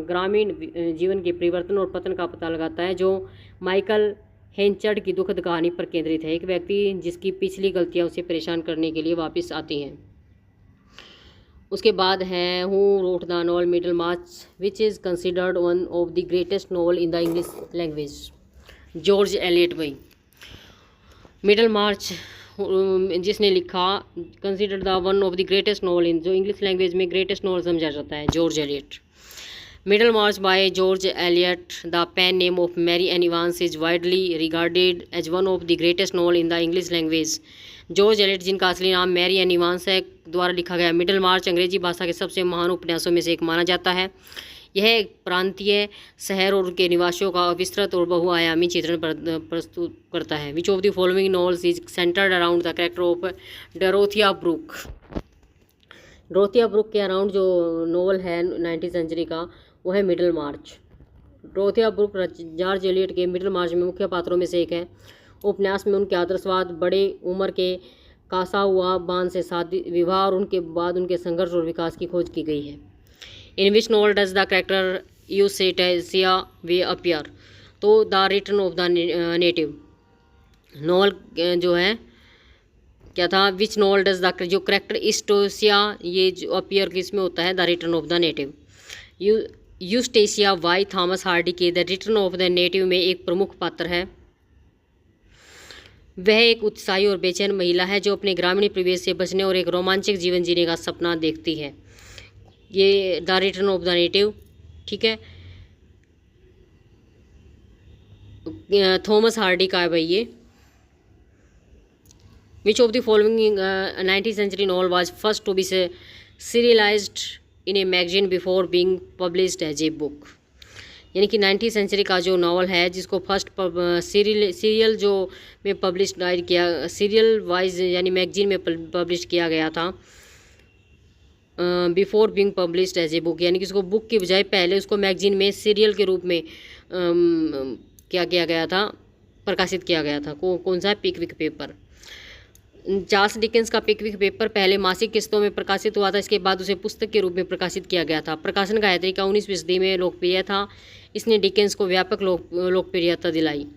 ग्रामीण जीवन के परिवर्तन और पतन का पता लगाता है, जो माइकल हेंचर्ड की दुखद कहानी पर केंद्रित है। एक व्यक्ति जिसकी पिछली गलतियां उसे परेशान करने के लिए वापस आती हैं। उसके बाद है who wrote the novel Middlemarch which is considered one of the greatest novel in the English language. George Eliot भाई। मिडल मार्च जिसने लिखा considered the one of the greatest novel in, जो इंग्लिश लैंग्वेज में ग्रेटेस्ट नॉवल समझा जाता है, George Eliot. Middlemarch by George Eliot the pen name of Mary Ann Evans is widely regarded as one of the greatest novel in the English language. George Elliott, जिनका असली नाम मैरी एन इवांस है, द्वारा लिखा गया मिडल मार्च अंग्रेजी भाषा के सबसे महान उपन्यासों में से एक माना जाता है। यह एक प्रांतीय शहर और उनके निवासियों का विस्तृत और बहुआयामी चित्रण प्रस्तुत करता है। Which of the following novels is centred around the character of Dorothea Brooke. Dorothea Brooke के अराउंड जो नॉवल है 19th सेंचुरी का, वो है Middlemarch. Dorothea Brooke George Eliot के मिडल मार्च में मुख्य पात्रों में से एक है। उपन्यास में उनके आदर्शवाद, बड़े उम्र के कासाउआ बान से शादी, विवाह और उनके बाद उनके संघर्ष और विकास की खोज की गई है। In which novel does the character Eustacia Vye appear. तो the return of the native novel जो है क्या था, विच नॉवल डज द जो करेक्टर इस्टोसिया ये जो अपीयर किसमें होता है, the return of the native. Eustacia Vye Thomas Hardy के the return of the native में एक प्रमुख पात्र है। वह एक उत्साही और बेचैन महिला है जो अपने ग्रामीण परिवेश से बचने और एक रोमांचक जीवन जीने का सपना देखती है। ये the return of the native. ठीक है, थॉमस हार्डी का है भाई ये। Which of the following 19th century novel was first to be serialised in a magazine before being published as a book. यानी कि 19th सेंचुरी का जो नावल है जिसको फर्स्ट सीरियल जो में पब्लिश किया, सीरियल वाइज यानी मैगजीन में पब्लिश किया गया था before being published as a book, यानी कि उसको बुक की बजाय पहले उसको मैगजीन में सीरियल के रूप में क्या किया गया था, प्रकाशित किया गया था। कौन सा है, पिकविक पेपर। चार्ल्स डिकेंस का पिकविक पेपर पहले मासिक किस्तों में प्रकाशित हुआ था, इसके बाद उसे पुस्तक के रूप में प्रकाशित किया गया था। प्रकाशन का तरीका 19वीं सदी में लोकप्रिय था। इसने डिकेंस को व्यापक लोकप्रियता दिलाई।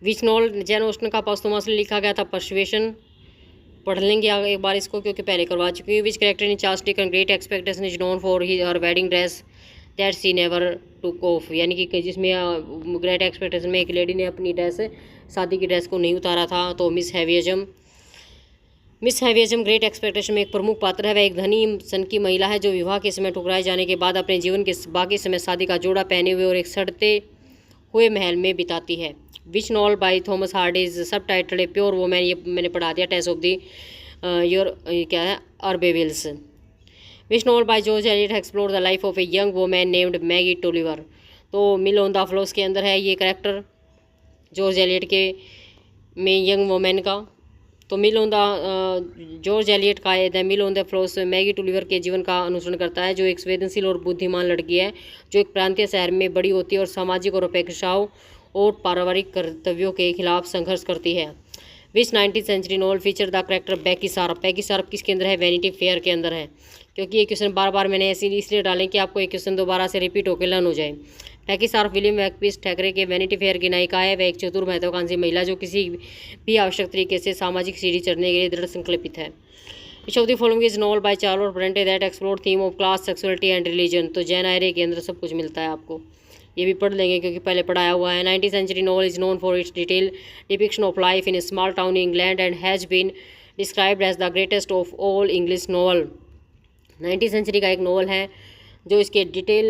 विच नॉवल जैन ऑस्टन का पोस्टमसली लिखा गया था, परसुएशन। पढ़ लेंगे आगे एक बार इसको क्योंकि पहले करवा चुकी हूँ। Which character in Charles Dickens great expectation is known for her wedding dress that she never took off. यानी कि जिसमें ग्रेट एक्सपेक्टेशन में एक लेडी ने अपनी ड्रेस, शादी की ड्रेस को नहीं उतारा था। तो मिस हैवियजम ग्रेट एक्सपेक्टेशन में एक प्रमुख पात्र है। वह एक धनी सन की महिला है जो विवाह के समय ठुकराए जाने के बाद अपने जीवन के बाकी समय शादी का जोड़ा पहने हुए और एक सड़ते हुए महल में बिताती है। Which novel by Thomas Hardy is subtitle A pure woman, ये मैंने पढ़ा दिया, टेस्ट ऑफ दी योर क्या है, Urbervilles. Which novel by George Eliot explore the life of a young woman named Maggie Tulliver. तो मिल ऑन द फ्लोर्स के अंदर है ये कैरेक्टर जॉर्ज एलियट के में यंग वोमैन का। तो mill on the George Eliot का है the mill on the Floss Maggie Tulliver के जीवन का अनुसरण करता है, जो एक संवेदनशील और बुद्धिमान लड़की है जो एक प्रांतीय शहर में बड़ी होती है और सामाजिक और अपेक्षाओं और पारिवारिक कर्तव्यों के खिलाफ संघर्ष करती है। Which 19th century novel feature the character Becky Sharp. Becky Sharp किसके अंदर है? वैनिटी फेयर के अंदर है। क्योंकि ये क्वेश्चन बार बार मैंने ऐसे इसलिए डाले कि आपको एक क्वेश्चन दोबारा से रिपीट होकर लर्न हो जाए। बेकी सारप विलियम मैकपीस थैकरे के वैनिटी फेयर की नायिका है। वह एक चतुर महत्वाकांक्षी महिला जो किसी भी आवश्यक तरीके से सामाजिक सीढ़ी चढ़ने के लिए दृढ़ संकल्पित है। Which of the following is novel by Charlotte Bronte that explore theme of class sexuality and religion. तो जैन आयरे के अंदर सब कुछ मिलता है आपको, ये भी पढ़ लेंगे क्योंकि पहले पढ़ाया हुआ है। 19th century novel is known for its detail depiction of life in a small town in England and has been described as the greatest of all English novel. 19th century का एक नॉवल है जो इसके डिटेल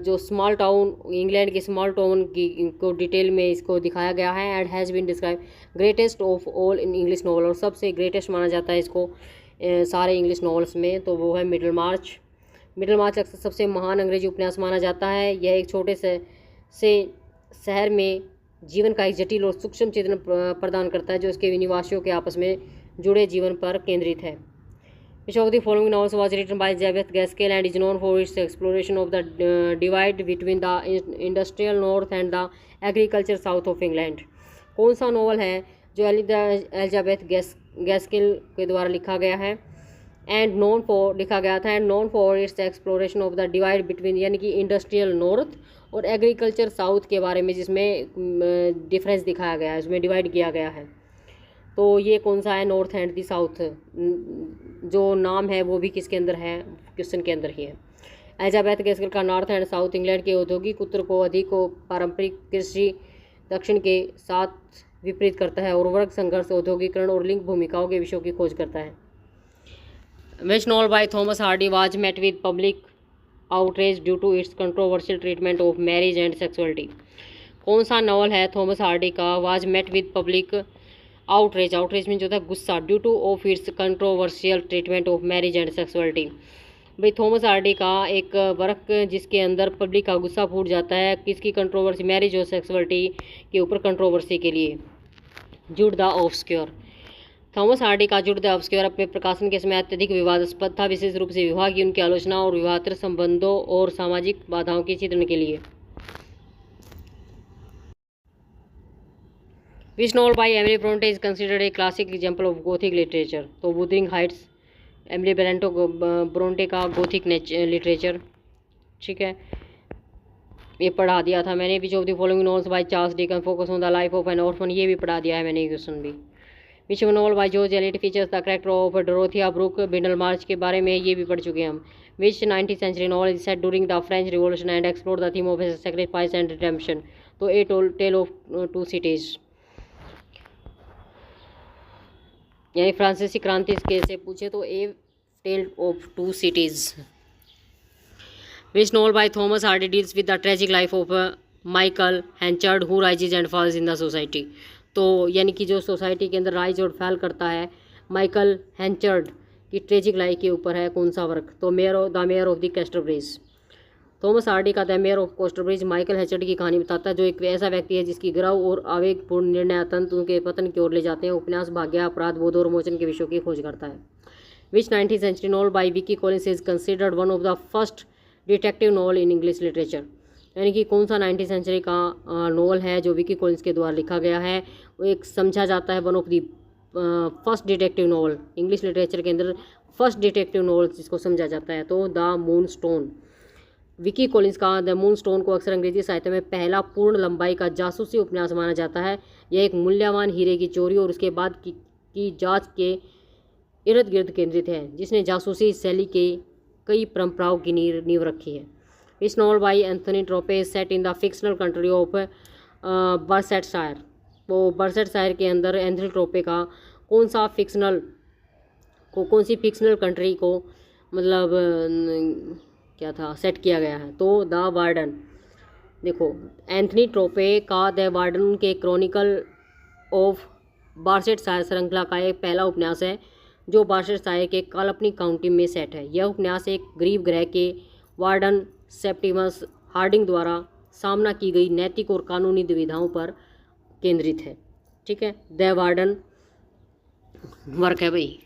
जो स्मॉल टाउन इंग्लैंड के स्मॉल टाउन की को डिटेल में इसको दिखाया गया है। And has been describe greatest of all in English novel, और सबसे ग्रेटेस्ट माना जाता है इसको सारे इंग्लिश नॉवल्स में, तो वो है मिडल मार्च। मिडल मार्च अक्सर सबसे महान अंग्रेजी उपन्यास माना जाता है। यह एक छोटे से शहर में जीवन का एक जटिल और सूक्ष्म चित्रण प्रदान करता है जो इसके निवासियों के आपस में जुड़े जीवन पर केंद्रित है। Which of the following novels was written by Jabeth Gaskell and is known for its exploration of the divide between the industrial north and the agriculture south of England? कौन सा नॉवल है जो एलिजाबेथ गैस्किल के द्वारा लिखा गया है एंड नोन फॉर लिखा गया था and known for it's exploration of the divide between, यानी कि इंडस्ट्रियल नॉर्थ और एग्रीकल्चर साउथ के बारे में, जिसमें डिफरेंस दिखाया गया है, इसमें डिवाइड किया गया है। तो ये कौन सा है? North and the south. जो नाम है वो भी किसके अंदर है? क्वेश्चन के अंदर ही है। एलिजाबेथ गैस्किल का नॉर्थ एंड साउथ इंग्लैंड के औद्योगिक उत्तर को अधिक को पारंपरिक कृषि दक्षिण के साथ विपरीत करता है और वर्ग संघर्ष, औद्योगिकरण और लिंग भूमिकाओं के विषयों की खोज करता है। Which novel by Thomas Hardy was met with public outrage due to its controversial treatment of marriage and sexuality. कौन सा नॉवल है थॉमस हार्डी का was met with public outrage, outrage में जो था गुस्सा, due to of its controversial treatment of marriage and sexuality. भाई थॉमस हार्डी का एक वर्क जिसके अंदर पब्लिक का गुस्सा फूट जाता है, किसकी कंट्रोवर्सी? मैरिज और सेक्सुअलिटी के ऊपर कंट्रोवर्सी के लिए। जुड द ऑब्सक्योर। थॉमस हार्डी का जुड द ऑब्सक्योर अपने प्रकाशन के समय अत्यधिक विवादास्पद था, विशेष रूप से विवाह की उनकी आलोचना और विवाहेतर संबंधों और सामाजिक बाधाओं के चित्रण के लिए। Which novel by Emily Bronte is considered a classic example of gothic literature. तो वुदरिंग हाइट्स, एमिली ब्रोंटे का गोथिक लिटरेचर, ठीक है, ये पढ़ा दिया था मैंने। Which of the following novels by Charles Dickens focus on the life of an orphan, ये भी पढ़ा दिया है मैंने क्वेश्चन भी। Which novel by George Eliot features the character of Dorothea Brooke, Middlemarch के बारे में ये भी पढ़ चुके हैं हम। Which 19th century novel is set during the French revolution and explore the theme of sacrifice and redemption. तो a tell of to cities, यानी फ्रांसीसी क्रांति के से पूछे तो a tell of to cities. Which novel by Thomas Hardy deals with the tragic life of Michael Henchard who rises and falls in the society. तो यानी कि जो सोसाइटी के अंदर राइज और फैल करता है, माइकल हैंचर्ड की ट्रेजिक लाइफ के ऊपर है कौन सा वर्क? तो the mayor of the Casterbridge. Thomas Hardy का the mayor of Casterbridge Michael Henchard की कहानी बताता है, जो एक ऐसा व्यक्ति है जिसकी गिराव और आवेगपूर्ण निर्णय तंत्र उनके पतन की ओर ले जाते हैं। उपन्यास भाग्य, अपराध बोध और मोचन के विषयों की खोज करता है। Which 19th century novel by Wilkie Collins is considered one of the first detective novel in English literature. यानी कि कौन सा 19th सेंचुरी का नॉवल है जो विकी कॉलिंस के द्वारा लिखा गया है, वो एक समझा जाता है one of the first detective novel English literature के अंदर, फर्स्ट डिटेक्टिव नॉवल जिसको समझा जाता है, तो the moon stone. Vicky Collins का द मून स्टोन को अक्सर अंग्रेजी साहित्य में पहला पूर्ण लंबाई का जासूसी उपन्यास माना जाता है। यह एक मूल्यवान हीरे की चोरी और उसके बाद की जांच के इर्द गिर्द केंद्रित है, जिसने जासूसी शैली के कई परंपराओं की नींव रखी है। इस novel by Anthony Trollope set in the fictional country of Barsetshire. वो बर्सेटशायर के अंदर एंथनी ट्रोपे का कौन सी फिक्शनल कंट्री को मतलब क्या था सेट किया गया है? तो द वार्डन। देखो एंथनी ट्रोपे का द वार्डन के क्रॉनिकल ऑफ बर्सेटशायर श्रृंखला का एक पहला उपन्यास है जो बर्सेटशायर के काल्पनिक काउंटी में सेट है। यह उपन्यास एक गरीब ग्रह के वार्डन सेप्टिमस हार्डिंग द्वारा सामना की गई नैतिक और कानूनी दुविधाओं पर केंद्रित है। ठीक है, द वार्डन वर्क है भाई।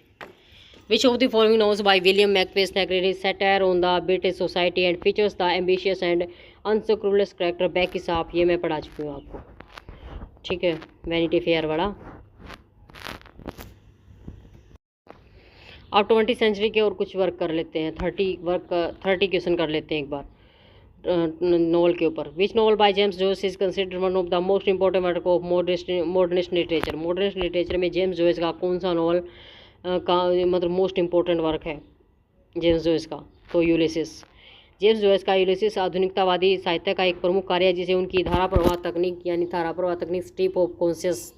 Which of the following novels by William Makepeace Thackeray is satire on the British society and features the ambitious and unscrupulous character Becky Sharp? ये मैं पढ़ा चुकी हूँ आपको, ठीक है, वैनिटी फेयर वाला। आप 20 सेंचुरी के और कुछ वर्क कर लेते हैं, 30 क्वेश्चन कर लेते हैं एक बार नॉवल के ऊपर। विच novel by James Joy's is considered one of the most important work of modernist literature. Modernist literature में जेम्स जोइस का कौन सा नॉवल का मतलब मोस्ट इंपॉर्टेंट वर्क है जेम्स जोइस का? तो यूलिसिस। जेम्स जोइस का यूलिसिस आधुनिकतावादी साहित्य का एक प्रमुख कार्य है, जिसे उनकी धारा प्रवाह तकनीक यानी धारा प्रवाह तकनीक, स्ट्रिप ऑफ कॉन्शियस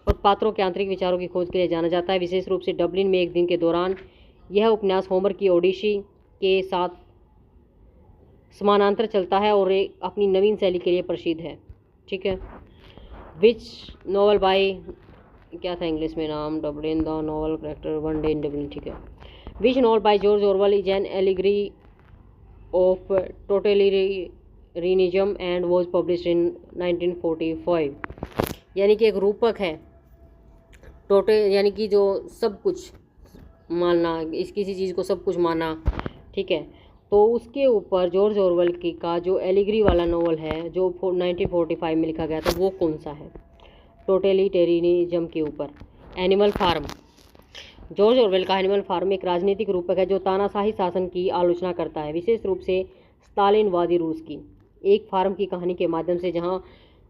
और पात्रों के आंतरिक विचारों की खोज के लिए जाना जाता है। विशेष रूप से डबलिन में एक दिन के दौरान यह उपन्यास होमर की ओडिसी के साथ समानांतर चलता है और एक अपनी नवीन शैली के लिए प्रसिद्ध है। ठीक है। विच नॉवल बाय, क्या था इंग्लिश में नाम, Dublin the novel character one day in Dublin. ठीक है। Which novel by George Orwell is an allegory of totalitarianism and was published in 1945। यानी कि एक रूपक है यानी कि जो सब कुछ मानना, इस किसी चीज़ को सब कुछ मानना। ठीक है। तो उसके ऊपर जॉर्ज ऑरवेल की का जो एलिगरी वाला नॉवल है जो 1945 में लिखा गया था, वो कौन सा है? टोटलिटेरियनिज्म के ऊपर। Animal Farm. जॉर्ज ऑरवेल का एनिमल फार्म एक राजनीतिक रूपक है जो तानाशाही शासन की आलोचना करता है, विशेष रूप से स्टालिनवादी रूस की एक फार्म की कहानी के माध्यम से, जहां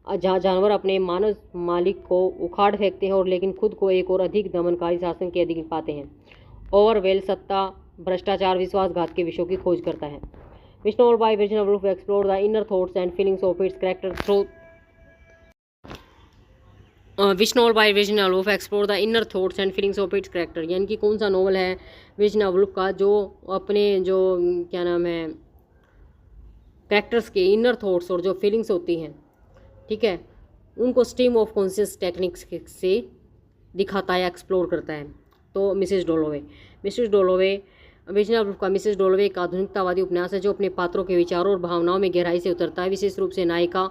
जानवर अपने मानव मालिक को उखाड़ फेंकते हैं और लेकिन खुद को एक और अधिक दमनकारी शासन के अधीन पाते हैं। ऑरवेल सत्ता, भ्रष्टाचार, विश्वासघात के विषयों की खोज करता है। Which novel by Virginia Woolf explore the inner thoughts and feelings of its character through which novel by Virginia Woolf explore the inner thoughts and feelings of its character. यानी कि कौन सा नॉवल है वर्जिनिया वुल्फ का जो अपने जो क्या नाम है कैरेक्टर्स के इनर थॉट्स और जो फीलिंग्स होती हैं, ठीक है, उनको स्ट्रीम ऑफ कॉन्शियस टेक्निक्स से दिखाता है, एक्सप्लोर करता है। तो मिसेस डोलोवे। मिसेस डोलोवे वर्जिनिया वुल्फ का मिसेस डोलोवे एक आधुनिकतावादी उपन्यास है जो अपने पात्रों के विचारों और भावनाओं में गहराई से उतरता है, विशेष रूप से नायिका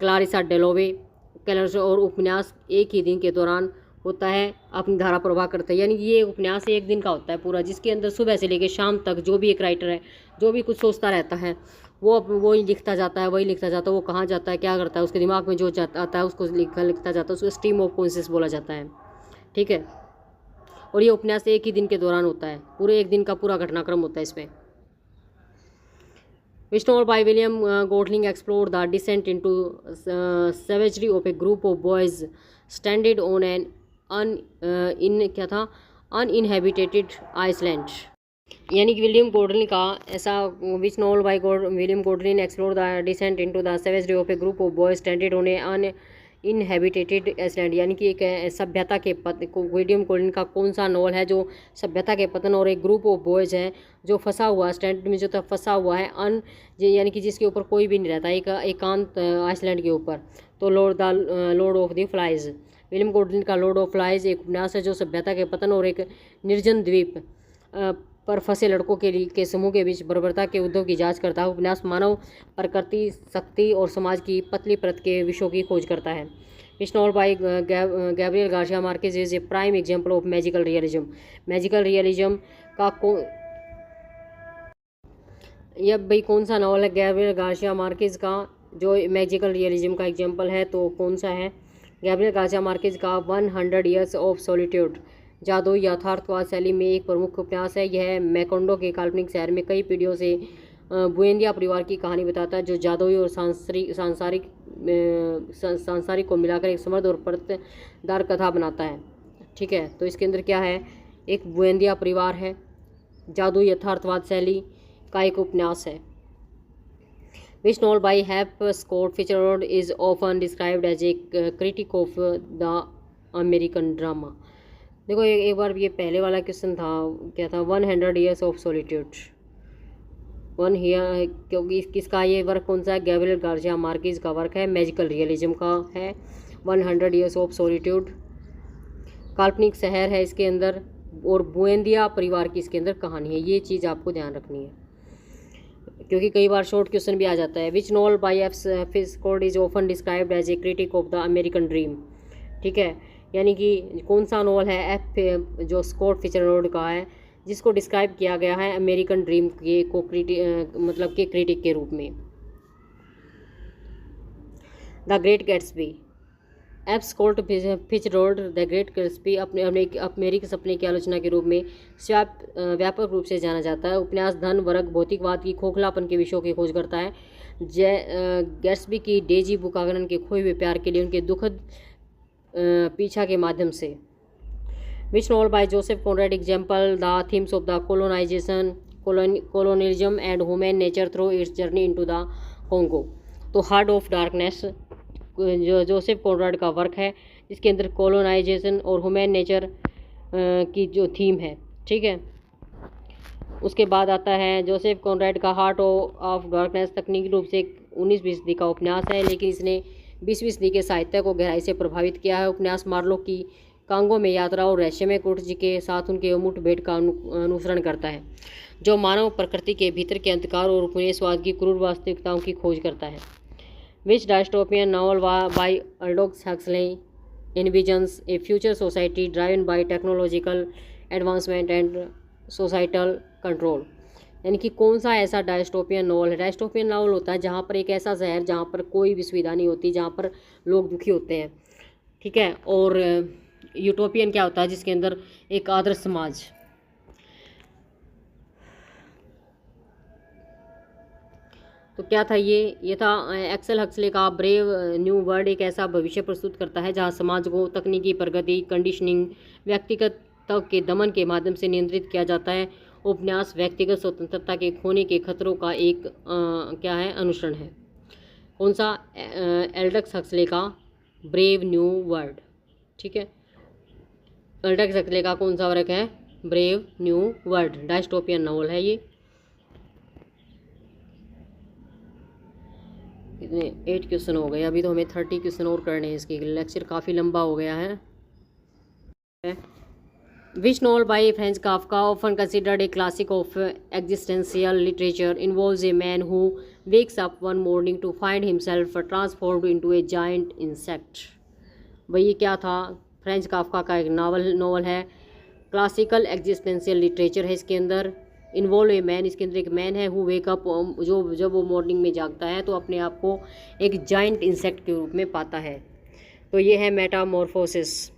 क्लारिसा डेलोवे कैलर्स और उपन्यास एक ही दिन के दौरान होता है, अपनी धारा प्रवाह करता है। यानी कि ये उपन्यास एक दिन का होता है पूरा, जिसके अंदर सुबह से लेकर शाम तक जो भी एक राइटर है जो भी कुछ सोचता रहता है वो ही लिखता जाता है, वही लिखता जाता है। वो कहाँ जाता है, क्या करता है, उसके दिमाग में जो आता है उसको लिखता जाता है, उसको स्ट्रीम ऑफ कॉन्शियस बोला जाता है। ठीक है। और ये उपन्यास एक ही दिन के दौरान होता है, पूरे एक दिन का पूरा घटनाक्रम होता है इसमें। Which novel by William Golding explore the descent into savagery of a group of boys stranded on an uninhabited island. यानी कि विलियम गोडलिन का ऐसा विच नॉवल बाय विलियम गोडलिन explore the descent into the savagery of a group of boys stranded on a uninhabited island. यानी कि एक सभ्यता के पतन को विलियम गोडलिन का कौन सा नॉवल है जो सभ्यता के पतन और एक ग्रुप ऑफ बॉयज है जो फंसा हुआ स्टैंडर्ड में, जो फंसा हुआ है यानी कि जिसके ऊपर कोई भी नहीं रहता, एक एकांत आइसलैंड के ऊपर। तो lord of the flies. William गोडलिन का लॉर्ड ऑफ फ्लाइज एक उपन्यास है जो सभ्यता के पतन और एक निर्जन द्वीप पर फंसे लड़कों के समूह के बीच बर्बरता के उद्योग की जांच करता है। उपन्यास मानव प्रकृति, शक्ति और समाज की पतली परत के विषयों की खोज करता है। Which novel bye Gabriel Garcia Marquez is a prime example of magical realism. Magical realism का यह भाई कौन सा नॉवल है गैब्रियल गार्सिया मार्केज का जो मैजिकल रियलिज्म का एग्जाम्पल है? तो कौन सा है? गैब्रियल गार्सिया मार्केज का 100 ईयर्स ऑफ सॉलिट्यूड जादुई यथार्थवाद शैली में एक प्रमुख उपन्यास है। यह मैकोंडो के काल्पनिक शहर में कई पीढ़ियों से बुएंदिया परिवार की कहानी बताता है, जो जादुई और सांसारिक को मिलाकर एक समृद्ध और परतदार कथा बनाता है। ठीक है। तो इसके अंदर क्या है? एक बुएंदिया परिवार है, जादुई यथार्थवाद शैली का एक उपन्यास है। Which novel by F Scott Fitzgerald is often described as a critic of the American drama. देखो एक बार ये पहले वाला क्वेश्चन था, क्या था? 100 ईयर्स ऑफ सॉलिट्यूड। क्योंकि किसका ये वर्क कौन सा है? गैब्रियल गार्सिया मार्केज का वर्क है, मैजिकल रियलिज्म का है। 100 ईयर्स ऑफ सॉलिट्यूड काल्पनिक शहर है इसके अंदर और बुएंदिया परिवार की इसके अंदर कहानी है। ये चीज़ आपको ध्यान रखनी है क्योंकि कई बार शॉर्ट क्वेश्चन भी आ जाता है। Which novel by F Scott is often described as a critic of the American dream. ठीक है। यानी कि कौन सा नॉवल है एफ जो स्कॉट फिtzgerald का है जिसको डिस्क्राइब किया गया है अमेरिकन ड्रीम के को मतलब के क्रिटिक के रूप में? The great Gatsby. एप्स कोल्ट फिचरोल्ड द ग्रेट क्रिस्पी मेरी के सपने की आलोचना के रूप में व्यापक रूप से जाना जाता है। उपन्यास धन वर्ग भौतिकवाद की खोखलापन के विषयों की खोज करता है। गैट्सबी की डेजी बुकागन के खोए हुए प्यार के लिए उनके दुखद पीछा के माध्यम से। विच novel bye Joseph Conrad example the themes of the colonialism and human nature through its journey into the Congo। तो हार्ट ऑफ डार्कनेस जो जोसेफ कॉनराड का वर्क है जिसके अंदर कॉलोनाइजेशन और ह्यूमन नेचर की जो थीम है, ठीक है। उसके बाद आता है जोसेफ कॉनराड का हार्ट ऑफ डार्कनेस। तकनीकी रूप से 19वीं सदी का उपन्यास है, लेकिन इसने 20वीं सदी के साहित्य को गहराई से प्रभावित किया है। उपन्यास मार्लो की कांगो में यात्रा और रहस्यमय कुटजी के साथ उनके अमूर्त भेंट का अनुसरण करता है, जो मानव प्रकृति के भीतर के अंधकार और उपनिवेशवाद की क्रूर वास्तविकताओं की खोज करता है। Which dystopian novel by Aldous Huxley envisions a future society driven by technological advancement and societal control. यानी कि कौन सा ऐसा डायस्टोपियन नॉवल है। डायस्टोपियन नॉवल होता है जहाँ पर एक ऐसा शहर जहाँ पर कोई भी सुविधा नहीं होती, जहाँ पर लोग दुखी होते हैं, ठीक है। और यूटोपियन क्या होता है, जिसके अंदर एक आदर्श समाज। तो क्या था ये था एक्सेल हक्सले का ब्रेव न्यू वर्ल्ड। एक ऐसा भविष्य प्रस्तुत करता है जहां समाज को तकनीकी प्रगति, कंडीशनिंग, व्यक्तिगत तक के दमन के माध्यम से नियंत्रित किया जाता है। उपन्यास व्यक्तिगत स्वतंत्रता के खोने के खतरों का एक क्या है अनुसरण है। कौन सा, एल्डक्स हक्सले का ब्रेव न्यू वर्ल्ड, ठीक है। एल्डक्स हक्सले का कौन सा वर्क है, brave new world, dystopian novel है ये। कितने 8 क्वेश्चन हो गए, अभी तो हमें 30 क्वेश्चन और करने हैं। इसके लेक्चर काफ़ी लंबा हो गया है। Which novel by Franz Kafka often considered a classic of existential literature involves a man who wakes up one morning to find himself transformed into a giant insect. भाई ये क्या था, फ्रेंच काफ्का का एक नॉवल है, क्लासिकल एग्जिस्टेंशियल लिटरेचर है। इसके अंदर इन्वॉल्व ए मैन, इसके अंदर एक मैन है हु वेक अप, जो जब वो मॉर्निंग में जागता है तो अपने आप को एक जाइंट इंसेक्ट के रूप में पाता है। तो ये है मेटामॉर्फोसिस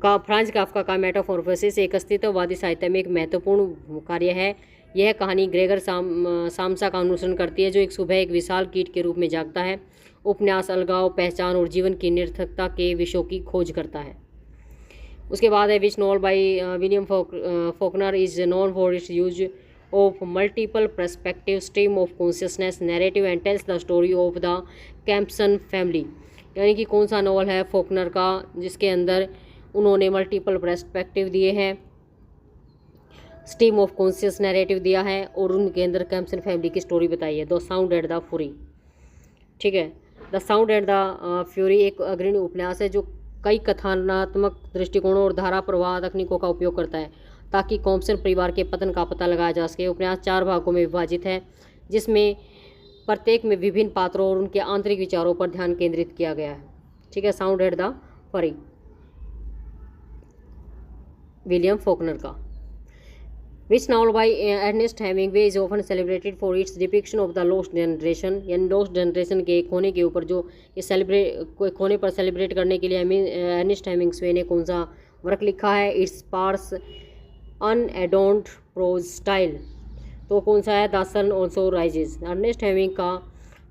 का, फ्रांज काफ्का का मेटामॉर्फोसिस एक अस्तित्ववादी साहित्य में एक महत्वपूर्ण कार्य है। यह कहानी ग्रेगर सामसा का अनुसरण करती है, जो एक सुबह एक विशाल कीट के रूप में जागता है। उपन्यास अलगाव, पहचान और जीवन की निरर्थकता के विषयों की खोज करता है। उसके बाद है which novel by William Faulkner is known for its use of multiple perspective stream of consciousness narrative and tells the story of the Compson family. यानी कि कौन सा नॉवल है फॉकनर का, जिसके अंदर उन्होंने मल्टीपल पर्सपेक्टिव दिए हैं, स्ट्रीम ऑफ कॉन्शियस नैरेटिव दिया है और उनके अंदर कैम्पसन फैमिली की स्टोरी बताई है। The sound and the fury, ठीक है। The sound and the fury एक अग्रणी उपन्यास है जो कई कथानात्मक दृष्टिकोणों और धारा प्रवाह तकनीकों का उपयोग करता है ताकि कॉम्पसन परिवार के पतन का पता लगाया जा सके। उपन्यास 4 भागों में विभाजित है, जिसमें प्रत्येक में विभिन्न पात्रों और उनके आंतरिक विचारों पर ध्यान केंद्रित किया गया है, ठीक है। Sound and the fury William Faulkner का। Which novel by Ernest Hemingway is often celebrated for its depiction of the lost generation. यानी लॉस्ट जनरेशन के खोने के ऊपर जो ये खोने पर सेलिब्रेट करने के लिए अर्नेस्ट हेमिंगवे ने कौन सा वर्क लिखा है। Its sparse unadorned prose style. तो कौन सा है, the sun also rises. Ernest Hemingway का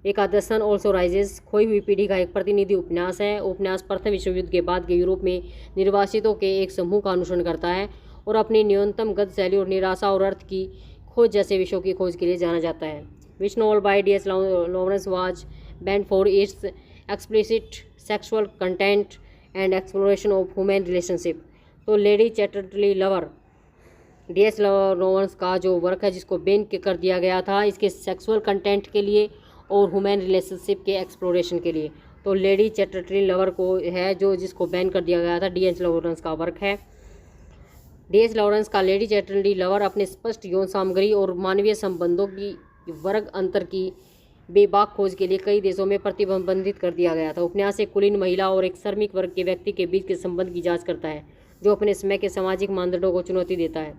एक द सन ऑल्सो राइजेज खोई हुई पीढ़ी का एक प्रतिनिधि उपन्यास है। उपन्यास प्रथम विश्व युद्ध के बाद के यूरोप में निर्वासितों के एक समूह का अनुसरण करता है और अपनी न्यूनतम गत शैली और निराशा और अर्थ की खोज जैसे विषयों की खोज के लिए जाना जाता है। Which novel by D.S. Lawrence was banned for its explicit sexual content and exploration of human relationship. तो Lady Chatterley lover D.S. Lawrence का जो वर्क है जिसको बैन कर दिया गया था इसके सेक्सुअल कंटेंट के लिए और ह्यूमन रिलेशनशिप के एक्सप्लोरेशन के लिए। तो लेडी चैटरली लवर को है जो जिसको बैन कर दिया गया था, D.S. लॉरेंस का वर्क है। D.S. लॉरेंस का लेडी चैटरली लवर अपने स्पष्ट यौन सामग्री और मानवीय संबंधों की वर्ग अंतर की बेबाक खोज के लिए कई देशों में प्रतिबंधित कर दिया गया था। उपन्यास एक कुलीन महिला और एक श्रमिक वर्ग के व्यक्ति के बीच के संबंध की जांच करता है जो अपने समय के सामाजिक मानदंडों को चुनौती देता है।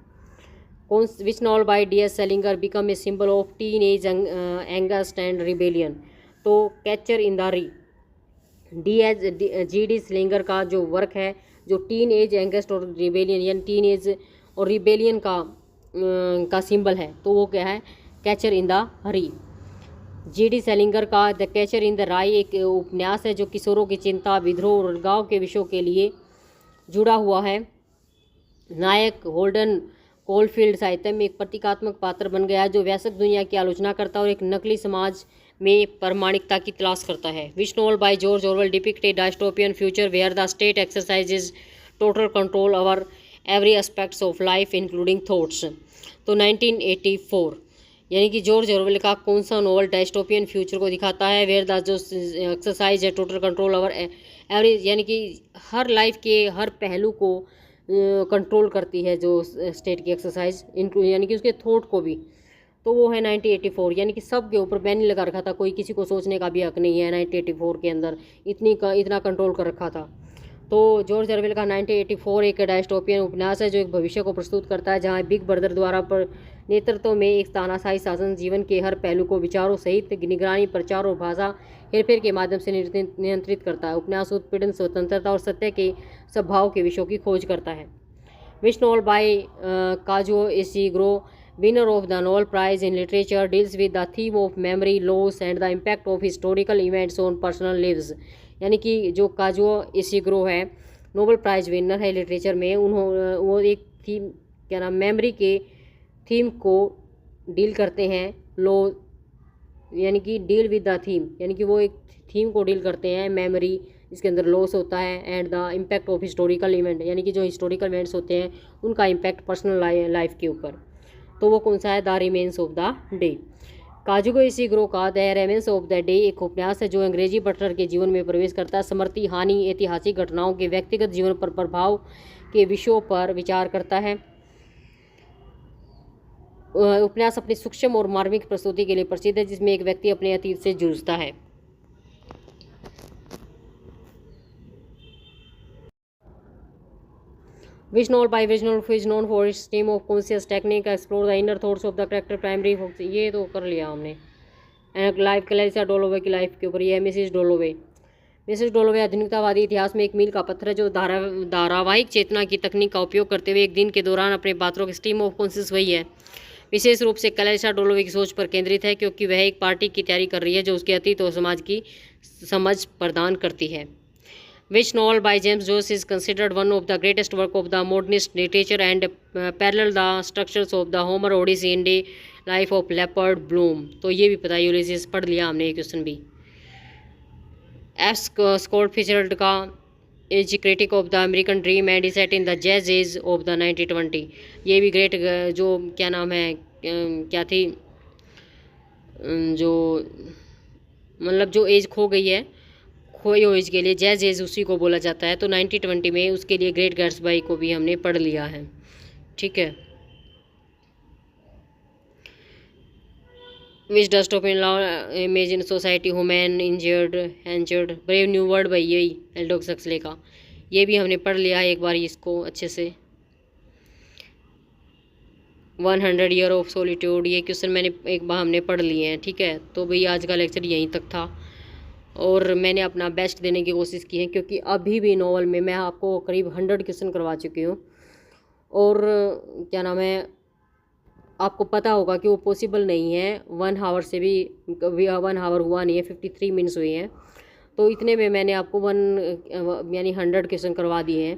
Which novel by D.S. Salinger become a symbol of teen age angst and rebellion. तो catcher in the rye G.D. Salinger का जो वर्क है, जो टीन एज एंगस्ट और रिबेलियन यानी टीन एज और रिबेलियन का सिंबल है, तो वो क्या है, catcher in the rye. G.D. सेलिंगर का द कैचर इन द राई एक उपन्यास है जो किशोरों की चिंता, विद्रोह और गांव के विषयों के लिए जुड़ा हुआ है। नायक होल्डन कोलफील्ड साहित्य में एक प्रतीकात्मक पात्र बन गया जो वयस्क दुनिया की आलोचना करता है और एक नकली समाज में प्रामाणिकता की तलाश करता है। Which novel by George Orwell depict a dystopian future where the state exercises total control over every aspects of life including thoughts. तो 1984 यानी कि जॉर्ज ऑरवेल का कौन सा नॉवल डायस्टोपियन फ्यूचर को दिखाता है, वेयर द जो एक्सरसाइज है टोटल कंट्रोल ओवर एवरी यानी कि हर लाइफ के हर पहलू को कंट्रोल करती है, जो स्टेट की एक्सरसाइज इंक्लूड यानी कि उसके थॉट को भी। तो वो है 1984, यानी कि सब के ऊपर बैन लगा रखा था, कोई किसी को सोचने का भी हक नहीं है 1984 के अंदर, इतना कंट्रोल कर रखा था। तो जॉर्ज ऑरवेल का 1984 एक डायस्टोपियन उपन्यास है जो एक भविष्य को प्रस्तुत करता है जहां बिग ब्रदर द्वारा पर नेतृत्व में एक तानाशाही शासन जीवन के हर पहलू को विचारों सहित निगरानी, प्रचार और भाषा हेरफेर के माध्यम से नियंत्रित करता है। उपन्यास उत्पीड़न, स्वतंत्रता और सत्य के स्वभाव के विषयों की खोज करता है। Which novel by Kazuo Ishiguro, winner of the Nobel Prize in Literature, deals with the theme of memory loss and the impact of historical events on personal lives। यानी कि जो काजुओ इशिग्रो है, नोबेल प्राइज विनर है लिटरेचर में, वो एक थीम क्या नाम मेमोरी के थीम को डील करते हैं। लो यानी कि डील विद द थीम, यानी कि वो एक थीम को डील करते हैं, मेमोरी इसके अंदर लॉस होता है, and the impact of historical event, यानी कि जो हिस्टोरिकल इवेंट्स होते हैं उनका इम्पैक्ट पर्सनल लाइफ के ऊपर। तो वो कौन सा है, the remains of the day. Kazuo Ishiguro का the remains of the day एक उपन्यास है जो अंग्रेजी बटलर के जीवन में प्रवेश करता है, स्मृति हानि, ऐतिहासिक घटनाओं के व्यक्तिगत जीवन पर प्रभाव के विषयों पर विचार करता है। उपन्यास अपनी सूक्ष्म और मार्मिक प्रस्तुति के लिए प्रसिद्ध है जिसमें एक व्यक्ति अपने अतीत से जूझता है। Which novel by which novel is known for its stream of conscious technique explore the inner thoughts of the character primary focus, ये तो कर लिया हमने। एंड लाइफ क्लैरिसा डोलोवे की लाइफ के ऊपर, ये है मिसिस डोलोवे। मिसिस डोलोवे आधुनिकतावादी इतिहास में एक मील का पत्थर है जो धारावाहिक चेतना की तकनीक का उपयोग करते हुए एक दिन के दौरान अपने पात्रों की स्ट्रीम ऑफ कॉन्शियस वही है। विशेष रूप से क्लैरिसा डोलोवे की सोच पर केंद्रित है क्योंकि वह एक पार्टी की तैयारी कर रही है जो उसके अतीत और समाज की समझ प्रदान करती है। Which novel by James Joyce is considered one of the greatest work of the modernist literature and parallel the structures of the Homer Odyssey in the life of Leopard Bloom। तो ये भी पता है, यूलिसिस पढ़ लिया हमने ये क्वेश्चन भी। एफ स्कॉट फिशरल्ड का as critic of the American dream and set in the jazz age of the 1920, ये भी ग्रेट जो क्या नाम है क्या थी जो मतलब जो एज खो गई है, खोई एज के लिए जैज एज उसी को बोला जाता है। तो 1920 में उसके लिए ग्रेट गैट्सबी को भी हमने पढ़ लिया है, ठीक है। Which dystopian law image in society human injured brave new world भाई यही एल्डोस सक्सले का, ये भी हमने पढ़ लिया है एक बार इसको अच्छे से। 100 ईयर ऑफ सॉलिट्यूड, ये क्वेश्चन मैंने एक बार हमने पढ़ लिए हैं, ठीक है। तो भाई आज का लेक्चर यहीं तक था और मैंने अपना बेस्ट देने की कोशिश की है क्योंकि अभी भी नॉवल में मैं आपको करीब 100 क्वेश्चन करवा चुकी हूँ और क्या नाम है आपको पता होगा कि वो पॉसिबल नहीं है 1 आवर से भी 1 आवर हुआ नहीं है, 53 मिनट्स हुए हैं। तो इतने में मैंने आपको 100 क्वेश्चन करवा दिए हैं,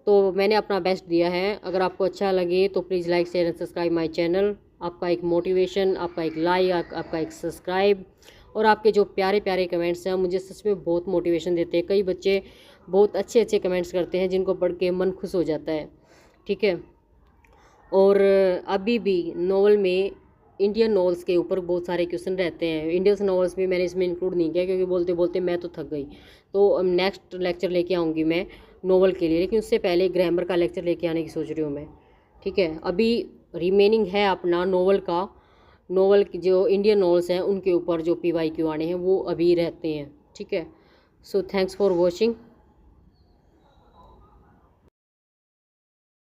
तो मैंने अपना बेस्ट दिया है। अगर आपको अच्छा लगे तो please like share and subscribe my channel. आपका एक मोटिवेशन, आपका एक लाइक, आपका एक सब्सक्राइब और आपके जो प्यारे प्यारे कमेंट्स हैं मुझे सच में बहुत मोटिवेशन देते हैं। कई बच्चे बहुत अच्छे अच्छे कमेंट्स करते हैं जिनको पढ़ के मन खुश हो जाता है, ठीक है। और अभी भी नॉवल में इंडियन नॉवेल्स के ऊपर बहुत सारे क्वेश्चन रहते हैं। इंडियन नॉवेल्स भी मैंने इसमें इंक्लूड नहीं किया क्योंकि बोलते बोलते मैं तो थक गई। तो नेक्स्ट लेक्चर लेके आऊँगी मैं नॉवल के लिए, लेकिन उससे पहले ग्रामर का लेक्चर लेके आने की सोच रही हूँ मैं, ठीक है। अभी रिमेनिंग है अपना नॉवल की जो इंडियन नॉवेल्स हैं उनके ऊपर जो PYQ आने हैं वो अभी रहते हैं, ठीक है। So thanks for watching.